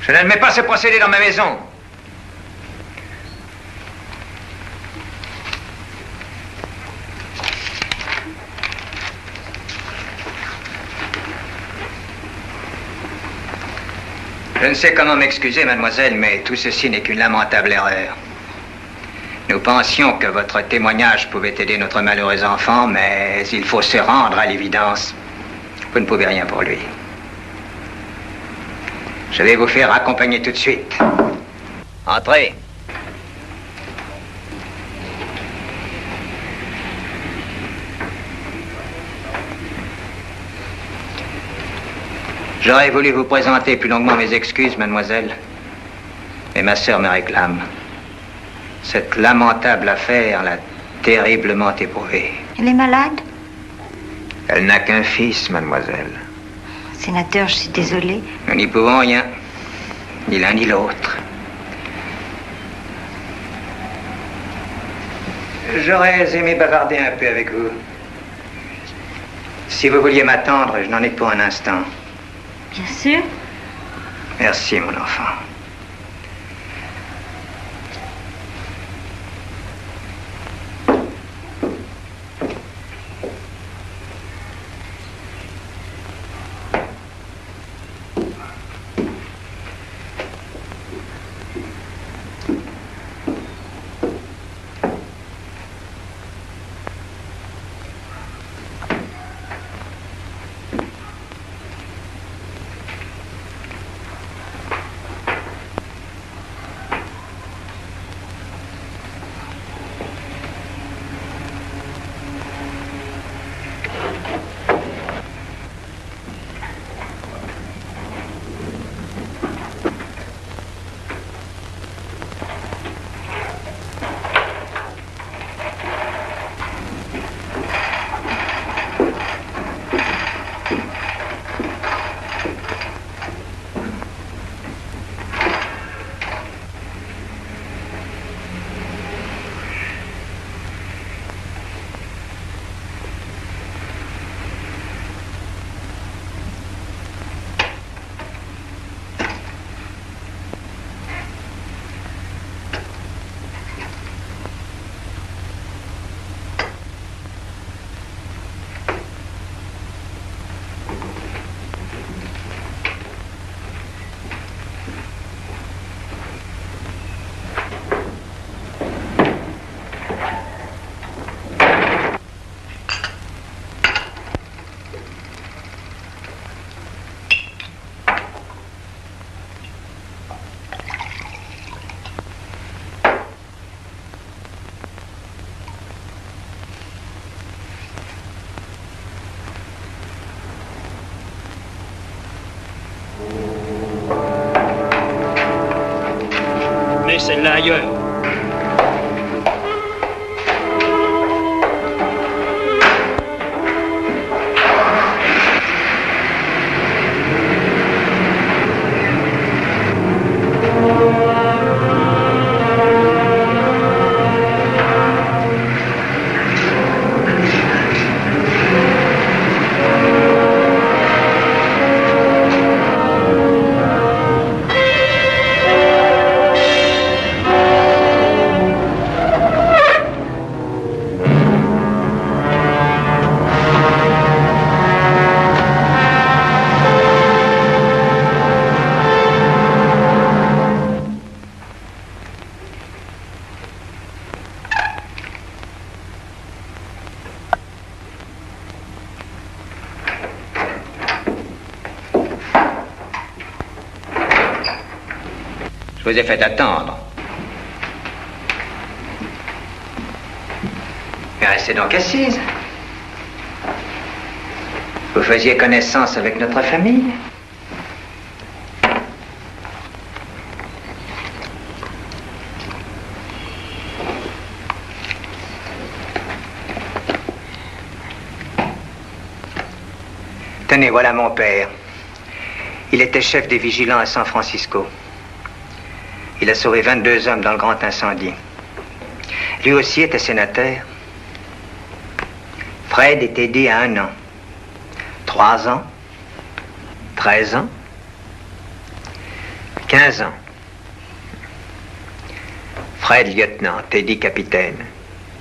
Je n'admets pas ce procédé dans ma maison. Je ne sais comment m'excuser, mademoiselle, mais tout ceci n'est qu'une lamentable erreur. Nous pensions que votre témoignage pouvait aider notre malheureux enfant, mais il faut se rendre à l'évidence. Vous ne pouvez rien pour lui. Je vais vous faire accompagner tout de suite. Entrez. J'aurais voulu vous présenter plus longuement mes excuses, mademoiselle. Mais ma sœur me réclame. Cette lamentable affaire l'a terriblement éprouvée.
Elle est malade?
Elle n'a qu'un fils, mademoiselle.
Sénateur, je suis désolée.
Nous n'y pouvons rien. Ni l'un ni l'autre. J'aurais aimé bavarder un peu avec vous. Si vous vouliez m'attendre, je n'en ai que pour un instant.
Bien sûr.
Merci, mon enfant.
vous ai fait attendre. Mais restez donc assise. Vous faisiez connaissance avec notre famille? Tenez, voilà mon père. Il était chef des vigilants à San Francisco. Il a sauvé 22 hommes dans le grand incendie. Lui aussi était sénateur. Fred est aidé à 1 an. 3 ans. 13 ans. 15 ans. Fred, lieutenant, Teddy, capitaine.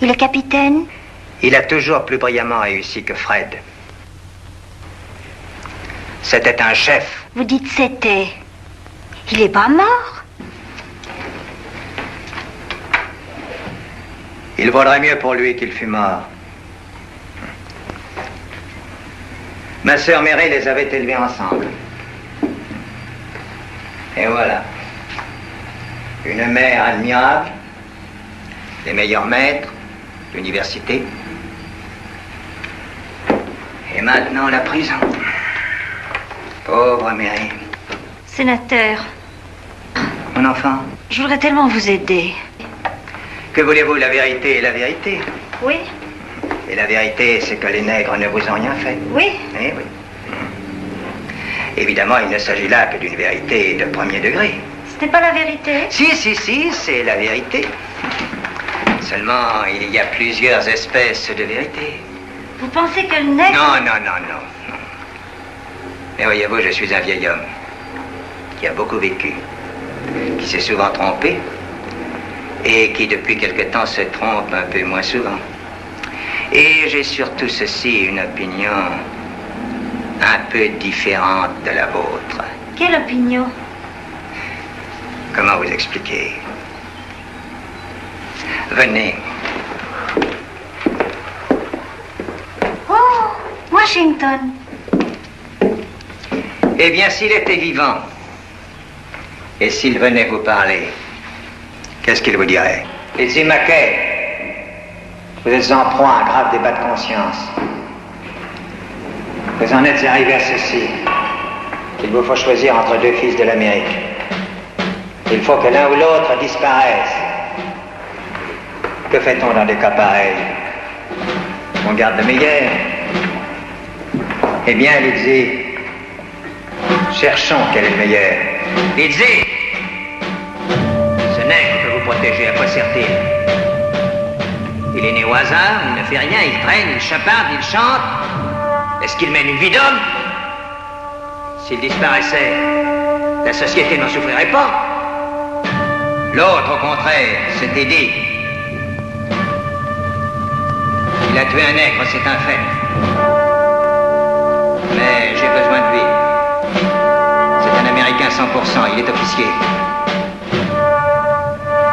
Il est capitaine?
Il a toujours plus brillamment réussi que Fred. C'était un chef.
Vous dites c'était. Il est pas mort?
Il vaudrait mieux pour lui qu'il fût mort. Ma sœur Mary les avait élevés ensemble. Et voilà. Une mère admirable, les meilleurs maîtres, l'université. Et maintenant la prison. Pauvre Mary.
Sénateur.
Mon enfant.
Je voudrais tellement vous aider.
Que voulez-vous, la vérité est la vérité.
Oui.
Et la vérité, c'est que les nègres ne vous ont rien fait.
Oui.
Eh oui. Évidemment, il ne s'agit là que d'une vérité de premier degré.
Ce n'est pas la vérité?
Si, c'est la vérité. Seulement, il y a plusieurs espèces de vérité.
Vous pensez que le nègre...
Non. Mais voyez-vous, je suis un vieil homme qui a beaucoup vécu, qui s'est souvent trompé et qui, depuis quelque temps, se trompe un peu moins souvent. Et j'ai surtout ceci, une opinion un peu différente de la vôtre.
Quelle opinion?
Comment vous expliquer? Venez.
Oh, Washington.
Eh bien, s'il était vivant, et s'il venait vous parler, qu'est-ce qu'il vous dirait? Lizzie Mackay, vous êtes en proie à un grave débat de conscience. Vous en êtes arrivé à ceci, qu'il vous faut choisir entre 2 fils de l'Amérique. Il faut que l'un ou l'autre disparaisse. Que fait-on dans des cas pareils? On garde le meilleur. Eh bien, Lizzie, cherchons quel est le meilleur. Lizzie! Ce nègre que vous protégez, à quoi sert-il? Il est né au hasard, il ne fait rien, il traîne, il chaparde, il chante. Est-ce qu'il mène une vie d'homme? S'il disparaissait, la société n'en souffrirait pas. L'autre, au contraire, c'est Teddy. Il a tué un nègre, c'est un fait. Mais j'ai besoin de lui. C'est un Américain 100%, il est officier.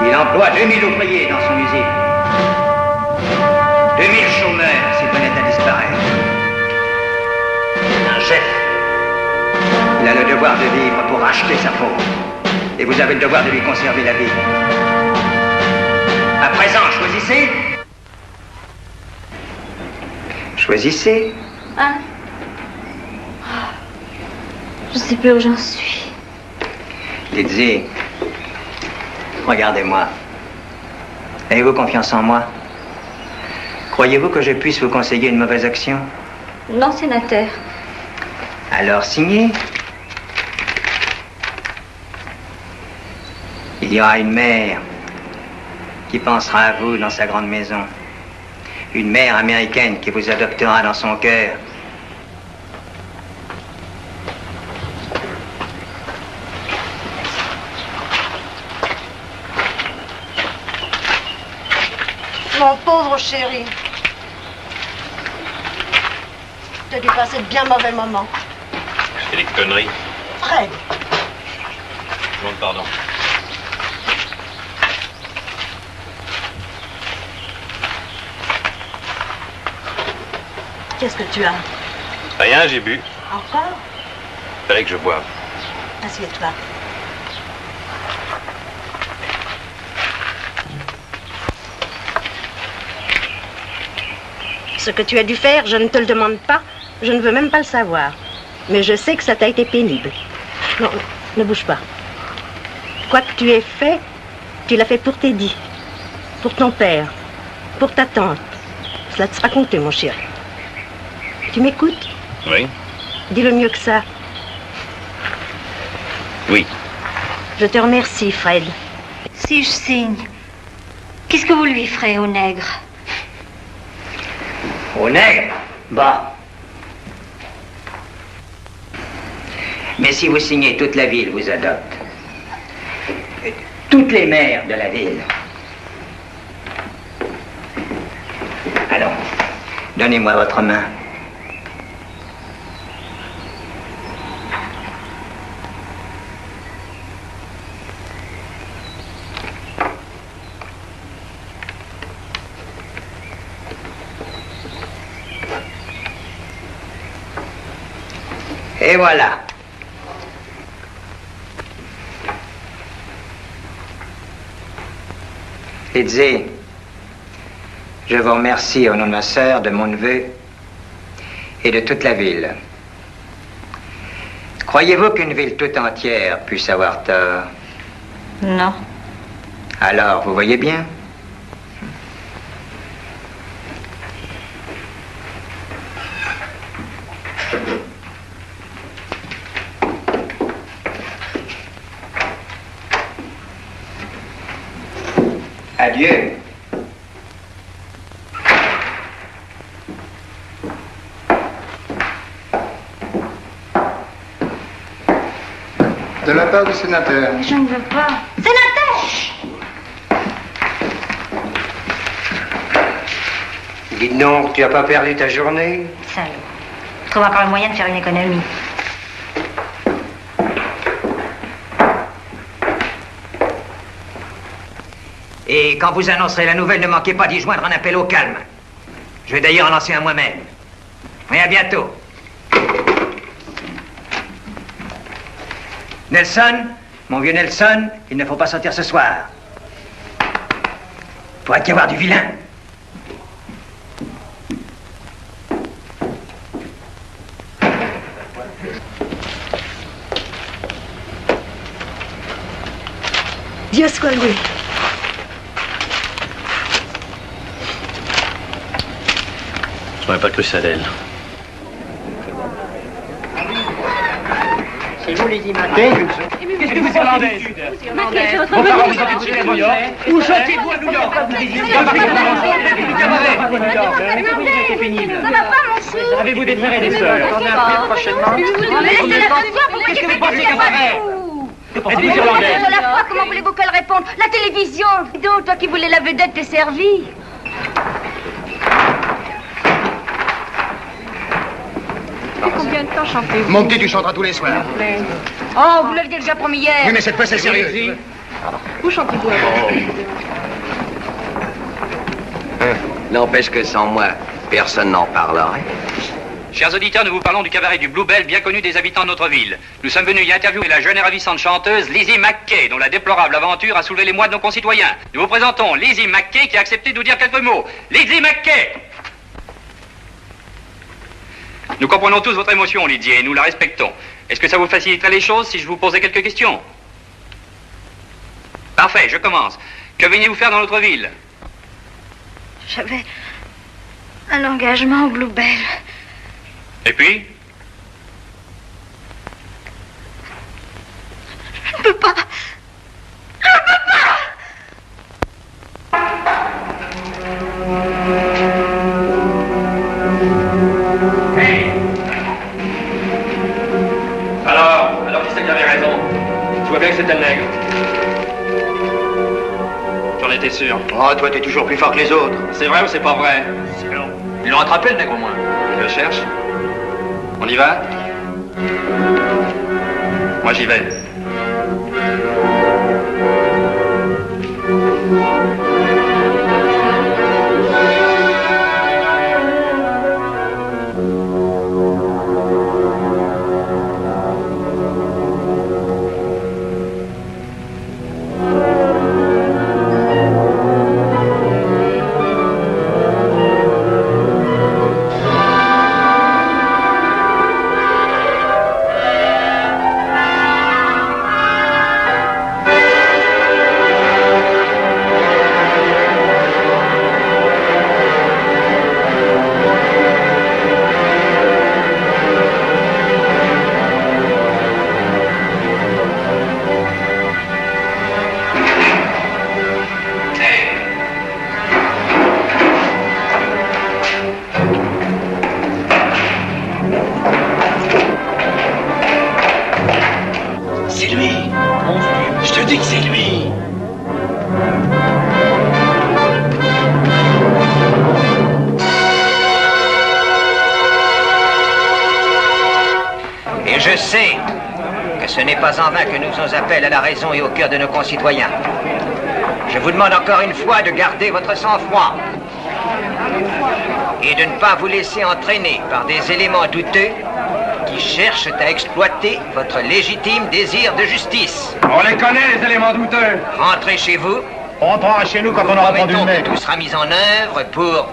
Il emploie 2000 ouvriers dans son usine. 2000 chômeurs s'il venait à disparaître. Un chef. Il a le devoir de vivre pour racheter sa peau. Et vous avez le devoir de lui conserver la vie. À présent, choisissez. Choisissez.
Hein? Je ne sais plus où j'en suis.
Lizzie, regardez-moi. Avez-vous confiance en moi? Croyez-vous que je puisse vous conseiller une mauvaise action?
Non, sénateur.
Alors signez. Il y aura une mère qui pensera à vous dans sa grande maison. Une mère américaine qui vous adoptera dans son cœur.
Mon pauvre chéri. Tu as dû passer de bien mauvais moments.
C'est des conneries.
Fred.
Je demande pardon.
Qu'est-ce que tu as?
Rien, j'ai bu.
Encore?
Fallait que je boive.
Assieds-toi. Ce que tu as dû faire, je ne te le demande pas. Je ne veux même pas le savoir. Mais je sais que ça t'a été pénible. Non, ne bouge pas. Quoi que tu aies fait, tu l'as fait pour Teddy, pour ton père, pour ta tante. Cela te sera compté, mon chéri. Tu m'écoutes?
Oui.
Dis-le mieux que ça.
Oui.
Je te remercie, Fred.
Si je signe, qu'est-ce que vous lui ferez au nègre?
Au nègre? Bah. Mais si vous signez, toute la ville vous adopte. Toutes les mères de la ville. Allons, donnez-moi votre main. Et voilà. Lizzie, je vous remercie au nom de ma sœur, de mon neveu et de toute la ville. Croyez-vous qu'une ville toute entière puisse avoir tort?
Non.
Alors, vous voyez bien? Adieu.
De la part du sénateur.
Je ne veux pas. Sénateur!
Dites donc, tu as pas perdu ta journée?
Salaud. Je trouve encore le moyen de faire une économie.
Et quand vous annoncerez la nouvelle, ne manquez pas d'y joindre un appel au calme. Je vais d'ailleurs en lancer un moi-même. Et à bientôt. Nelson, mon vieux Nelson, il ne faut pas sortir ce soir. Pourrait y avoir du vilain.
Dieu soit loué.
Je n'aurais pas cru ça d'elle.
C'est vous les immaculés? Qu'est-ce que vous Irlandais?
Vos
parents vous ont éduqués à New York? Où chantez-vous à New York? C'est pénible.
Ça va pas, mon chou?
Avez-vous des frères et des sœurs? J'en ai un plus prochainement.
Mais laissez-la s'asseoir, vous voyez
Qu'est-ce que vous pensez qu'un pareil? Êtes-vous irlandais?
De la foi, comment voulez-vous qu'elle réponde? La télévision! Dis donc, toi qui voulais la vedette, t'es servi.
Combien de temps chantez-vous?
Mon petit, tu chanteras tous les soirs.
Oh, vous l'aviez déjà promis hier.
Oui, mais cette fois, c'est sérieux.
Où chantez-vous alors?
N'empêche que sans moi, personne n'en parlerait.
Chers auditeurs, nous vous parlons du cabaret du Bluebell, bien connu des habitants de notre ville. Nous sommes venus y interviewer la jeune et ravissante chanteuse Lizzie McKay, dont la déplorable aventure a soulevé les mois de nos concitoyens. Nous vous présentons Lizzie McKay qui a accepté de nous dire quelques mots. Lizzie McKay! Nous comprenons tous votre émotion, Lizzie, et nous la respectons. Est-ce que ça vous faciliterait les choses si je vous posais quelques questions? Parfait, je commence. Que veniez-vous faire dans notre ville?
J'avais un engagement au Bluebell.
Et puis?
Je ne peux pas. Je ne peux pas.
Hey! Alors qui c'est qui avait raison? Je vois bien que c'était le nègre. J'en étais sûr.
Oh, toi, t'es toujours plus fort que les autres.
C'est vrai ou c'est pas vrai? Ils l'ont attrapé, le nègre, au moins. Je le cherche. On y va? Moi, j'y vais.
sais que ce n'est pas en vain que nous faisons appel à la raison et au cœur de nos concitoyens. Je vous demande encore une fois de garder votre sang-froid et de ne pas vous laisser entraîner par des éléments douteux qui cherchent à exploiter votre légitime désir de justice.
On les connaît, les éléments douteux.
Rentrez chez vous.
On rentrera chez nous quand on aura vendu le
Promettons
mec.
que tout sera mis en œuvre pour...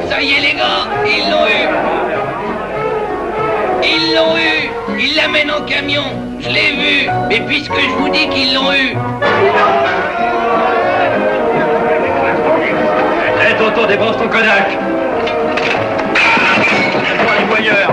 Ça y est les gars, ils l'ont eu. Ils l'ont eu. Ils l'amènent en camion. Je l'ai vu. Mais puisque je vous dis qu'ils l'ont eu.
Hé, Tonton, dépense ton Kodak. Toi, les voyeurs.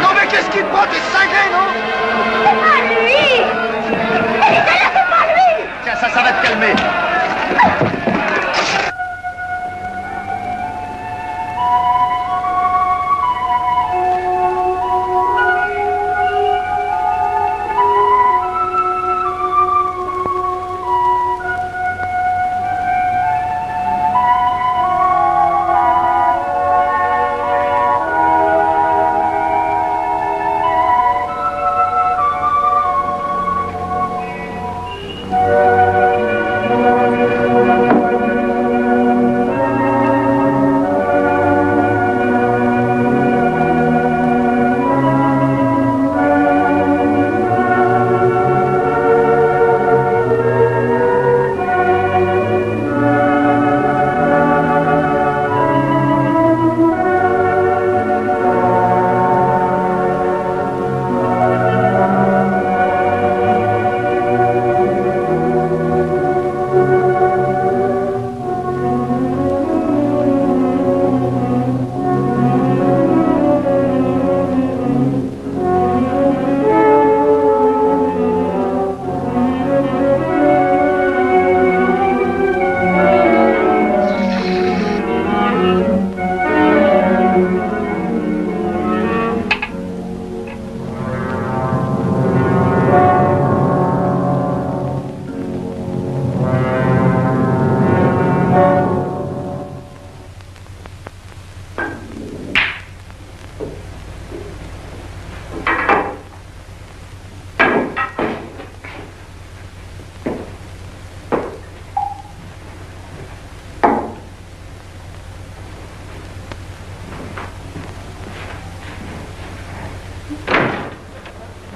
Non mais qu'est-ce qu'il te prend? T'es cinglé, non?
C'est pas lui! Évitez-le, c'est pas lui!
Tiens, ça va te calmer.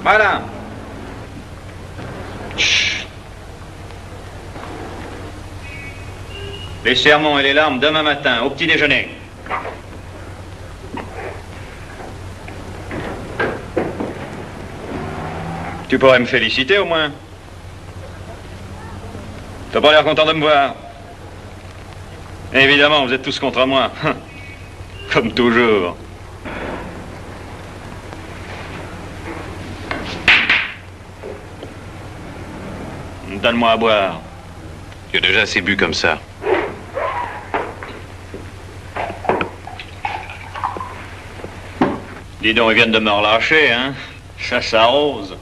Voilà. Les sermons et les larmes demain matin, au petit déjeuner. Tu pourrais me féliciter au moins. T'as pas l'air content de me voir. Évidemment, vous êtes tous contre moi.
Comme toujours. Donne-moi à boire.
Tu as déjà assez bu comme ça.
Dis donc, ils viennent de me relâcher, hein. Ça s'arrose.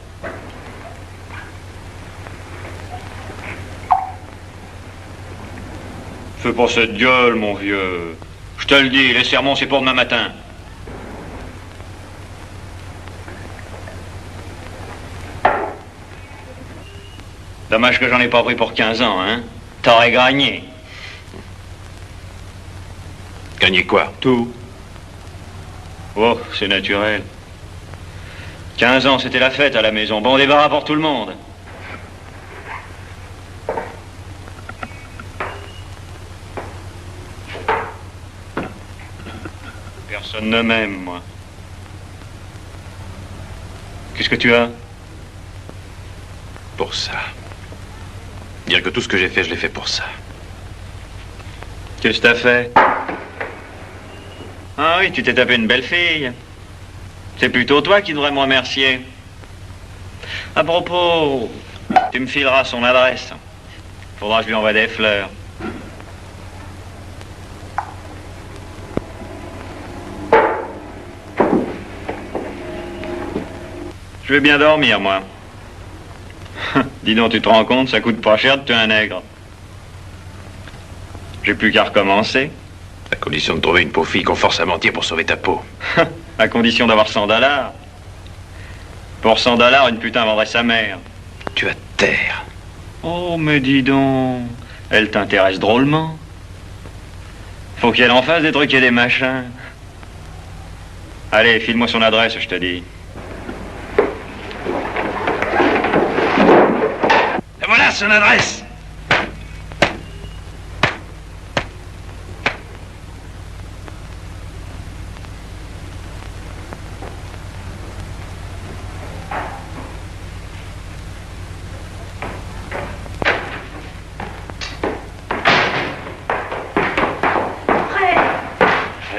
Fais pas cette gueule, mon vieux. Je te le dis, les sermons, c'est pour demain matin. Dommage que j'en ai pas pris pour 15 ans, hein. T'aurais gagné.
Gagné quoi?
Tout. Oh, c'est naturel. 15 ans, c'était la fête à la maison. Bon débarras pour tout le monde. Personne ne m'aime, moi. Qu'est-ce que tu as?
Pour ça. Dire que tout ce que j'ai fait, je l'ai fait pour ça.
Qu'est-ce que t'as fait? Ah oui, tu t'es tapé une belle fille. C'est plutôt toi qui devrais me remercier. À propos, tu me fileras son adresse. Faudra que je lui envoie des fleurs. Je vais bien dormir, moi. Dis donc, tu te rends compte, ça coûte pas cher de tuer un nègre. J'ai plus qu'à recommencer.
À condition de trouver une pauvre fille qu'on force à mentir pour sauver ta peau.
À condition d'avoir 100 $. Pour 100 $, une putain vendrait sa mère.
Tu vas te taire.
Oh, mais dis donc, elle t'intéresse drôlement. Faut qu'elle en fasse des trucs et des machins. Allez, file-moi son adresse, je te dis.
Et voilà son adresse.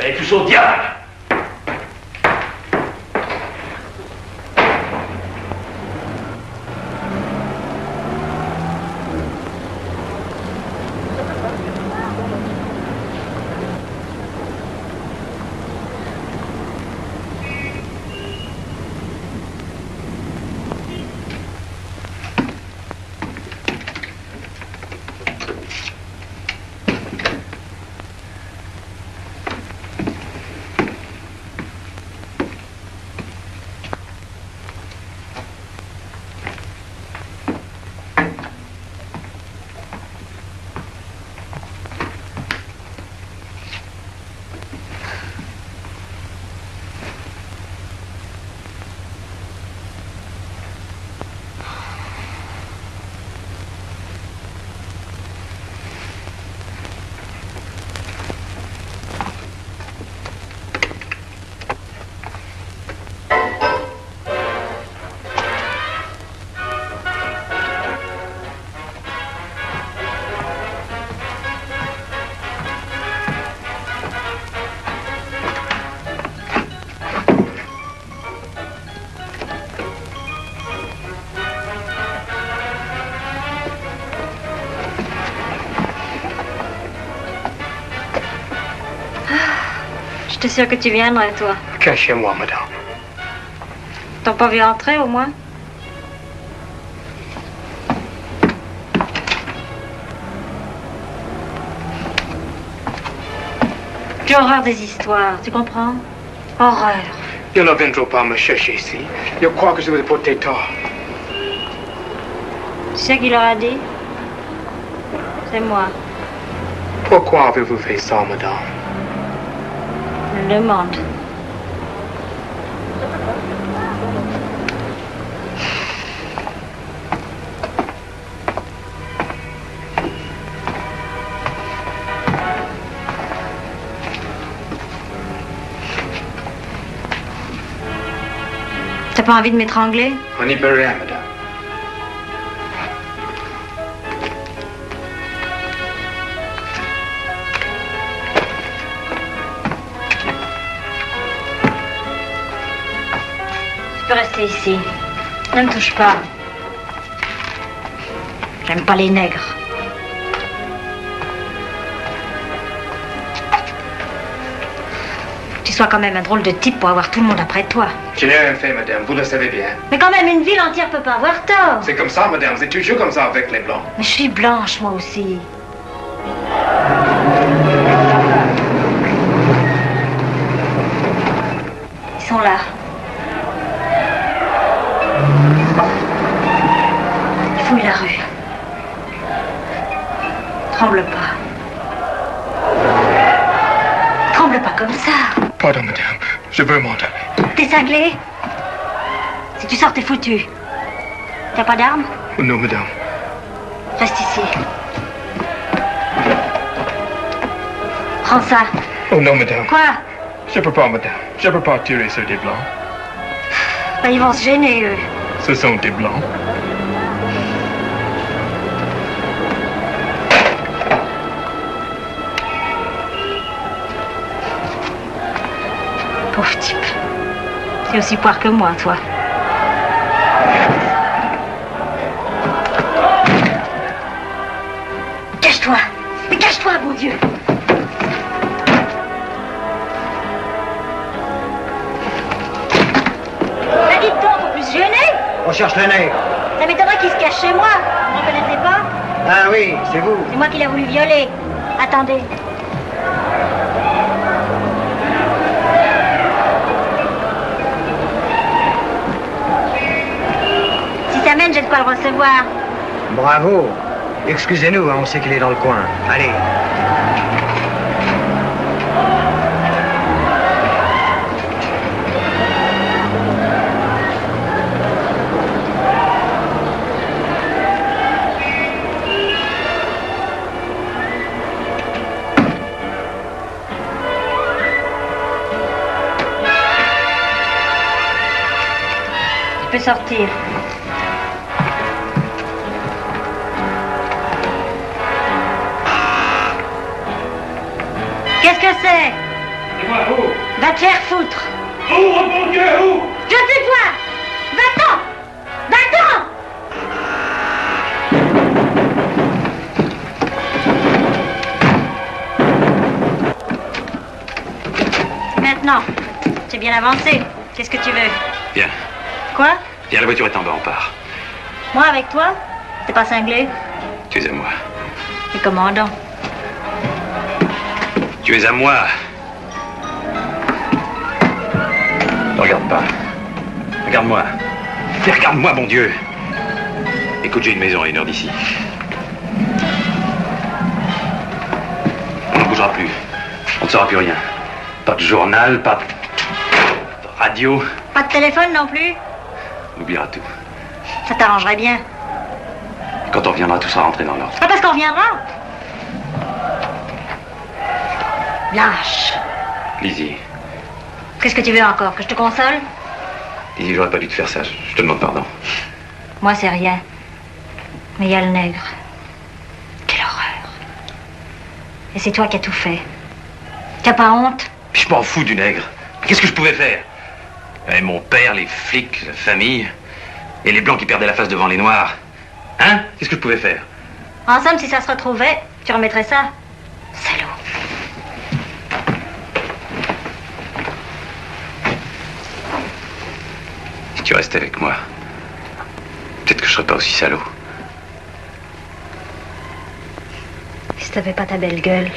Allez, tous au diable!
J'étais sûre que tu viendrais, toi.
Cachez-moi, madame.
T'as pas vu entrer, au moins? J'ai horreur des histoires, tu comprends? Horreur.
Ils ne viendront pas me chercher ici. Je crois que je vais porter tort.
Tu sais qui leur a dit? C'est moi.
Pourquoi avez-vous fait ça, madame?
Je me demande. T'as pas envie de m'étrangler?
On n'y peut rien, madame.
peux rester ici. Ne me touche pas. J'aime pas les nègres. Tu sois quand même un drôle de type pour avoir tout le monde après toi.
Je n'ai rien fait, madame, vous le savez bien.
Mais quand même, une ville entière peut pas avoir tort.
C'est comme ça, madame, c'est toujours comme ça avec les blancs.
Mais je suis blanche, moi aussi. Ils sont là. Ils fouillent la rue. Tremble pas. Tremble pas comme ça.
Pardon, madame, je veux m'en aller.
T'es cinglé? Si tu sors, t'es foutu. T'as pas d'armes?
Non, madame.
Reste ici. Prends ça.
Oh non, madame.
Quoi?
Je peux pas, madame. Je peux pas tirer sur des blancs.
Ben, ils vont se gêner, eux.
Ce sont des blancs.
Pauvre type. C'est aussi poire que moi, toi. Cache-toi. Mais cache-toi, bon Dieu. Bah dites donc, faut plus se gêner.
On cherche le nègre.
Ça m'étonnerait qu'il se cache chez moi. Vous ne reconnaissez pas?
Ah oui, c'est vous.
C'est moi qui l'ai voulu violer. Attendez. Si ça mène, j'ai de quoi le recevoir.
Bravo. Excusez-nous, hein, on sait qu'il est dans le coin. Allez.
Tu peux sortir. Qu'est-ce que c'est?
C'est moi, où?
Va te faire foutre.
Où, oh mon Dieu, où?
Je sais toi. Va-t'en. Va-t'en. Maintenant, j'ai bien avancé. Qu'est-ce que tu veux?
Viens.
Quoi?
Viens, la voiture est en bas, on part.
Moi avec toi? T'es pas cinglé?
Tu es à moi.
Et commandant.
Tu es à moi. Ne regarde pas. Regarde-moi. Mais regarde-moi, mon Dieu. Écoute, j'ai une maison à 1 heure d'ici. On ne bougera plus. On ne saura plus rien. Pas de journal, pas de radio.
Pas de téléphone non plus?
On oubliera tout.
Ça t'arrangerait bien.
Et quand on reviendra, tout sera rentré dans l'ordre.
Ah, parce qu'on reviendra? Lâche.
Lizzie.
Qu'est-ce que tu veux encore? Que je te console?
Lizzie, j'aurais pas dû te faire ça. Je te demande pardon.
Moi, c'est rien. Mais il y a le nègre. Quelle horreur. Et c'est toi qui as tout fait. T'as pas honte?
Puis je m'en fous du nègre. Qu'est-ce que je pouvais faire? Et mon père, les flics, la famille, et les blancs qui perdaient la face devant les noirs. Hein? Qu'est-ce que je pouvais faire?
En somme, si ça se retrouvait, tu remettrais ça? Salaud.
Si tu restais avec moi, peut-être que je serais pas aussi salaud.
Si t'avais pas ta belle gueule.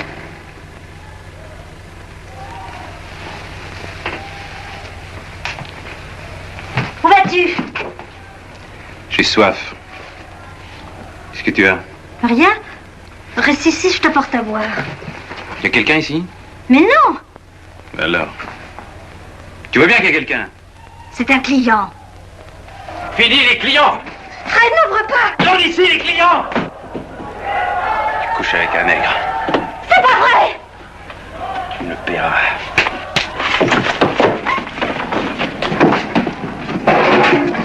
Où vas-tu?
J'ai soif. Qu'est-ce que tu as?
Rien. Reste ici, je t'apporte à boire.
Y a quelqu'un ici?
Mais non!
Alors? Tu vois bien qu'il y a quelqu'un?
C'est un client.
Fini les clients!
Fred, n'ouvre pas!
Non, ici les clients!
Tu couches avec un nègre.
C'est pas vrai!
Tu me le paieras.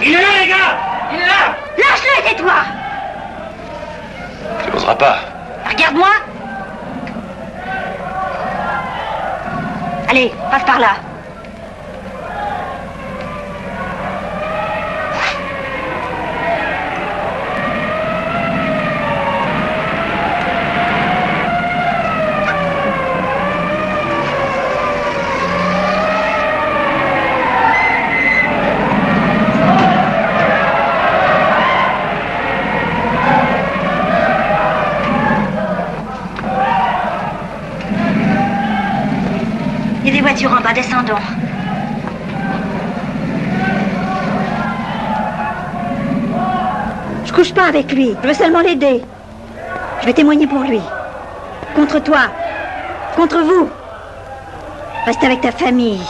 Il est là, les gars! Il est là!
Lâche-le et tais-toi!
Tu n'oseras pas.
Regarde-moi! Allez, passe par là. descendons.
Je couche pas avec lui. Je veux seulement l'aider. Je vais témoigner pour lui. Contre toi. Contre vous. Reste avec ta famille.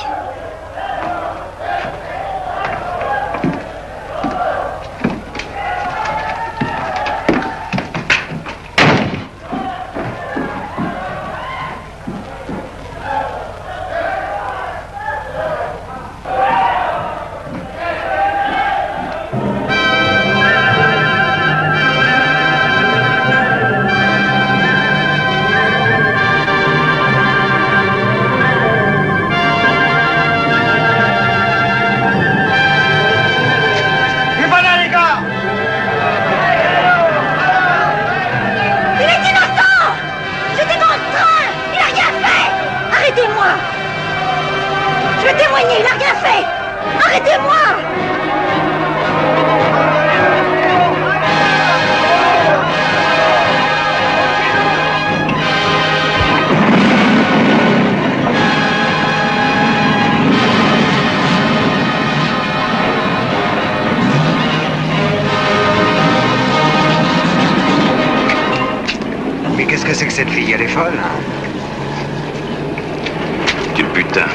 Qu'est-ce que c'est que cette fille? Elle est folle, hein?
Tu le putain.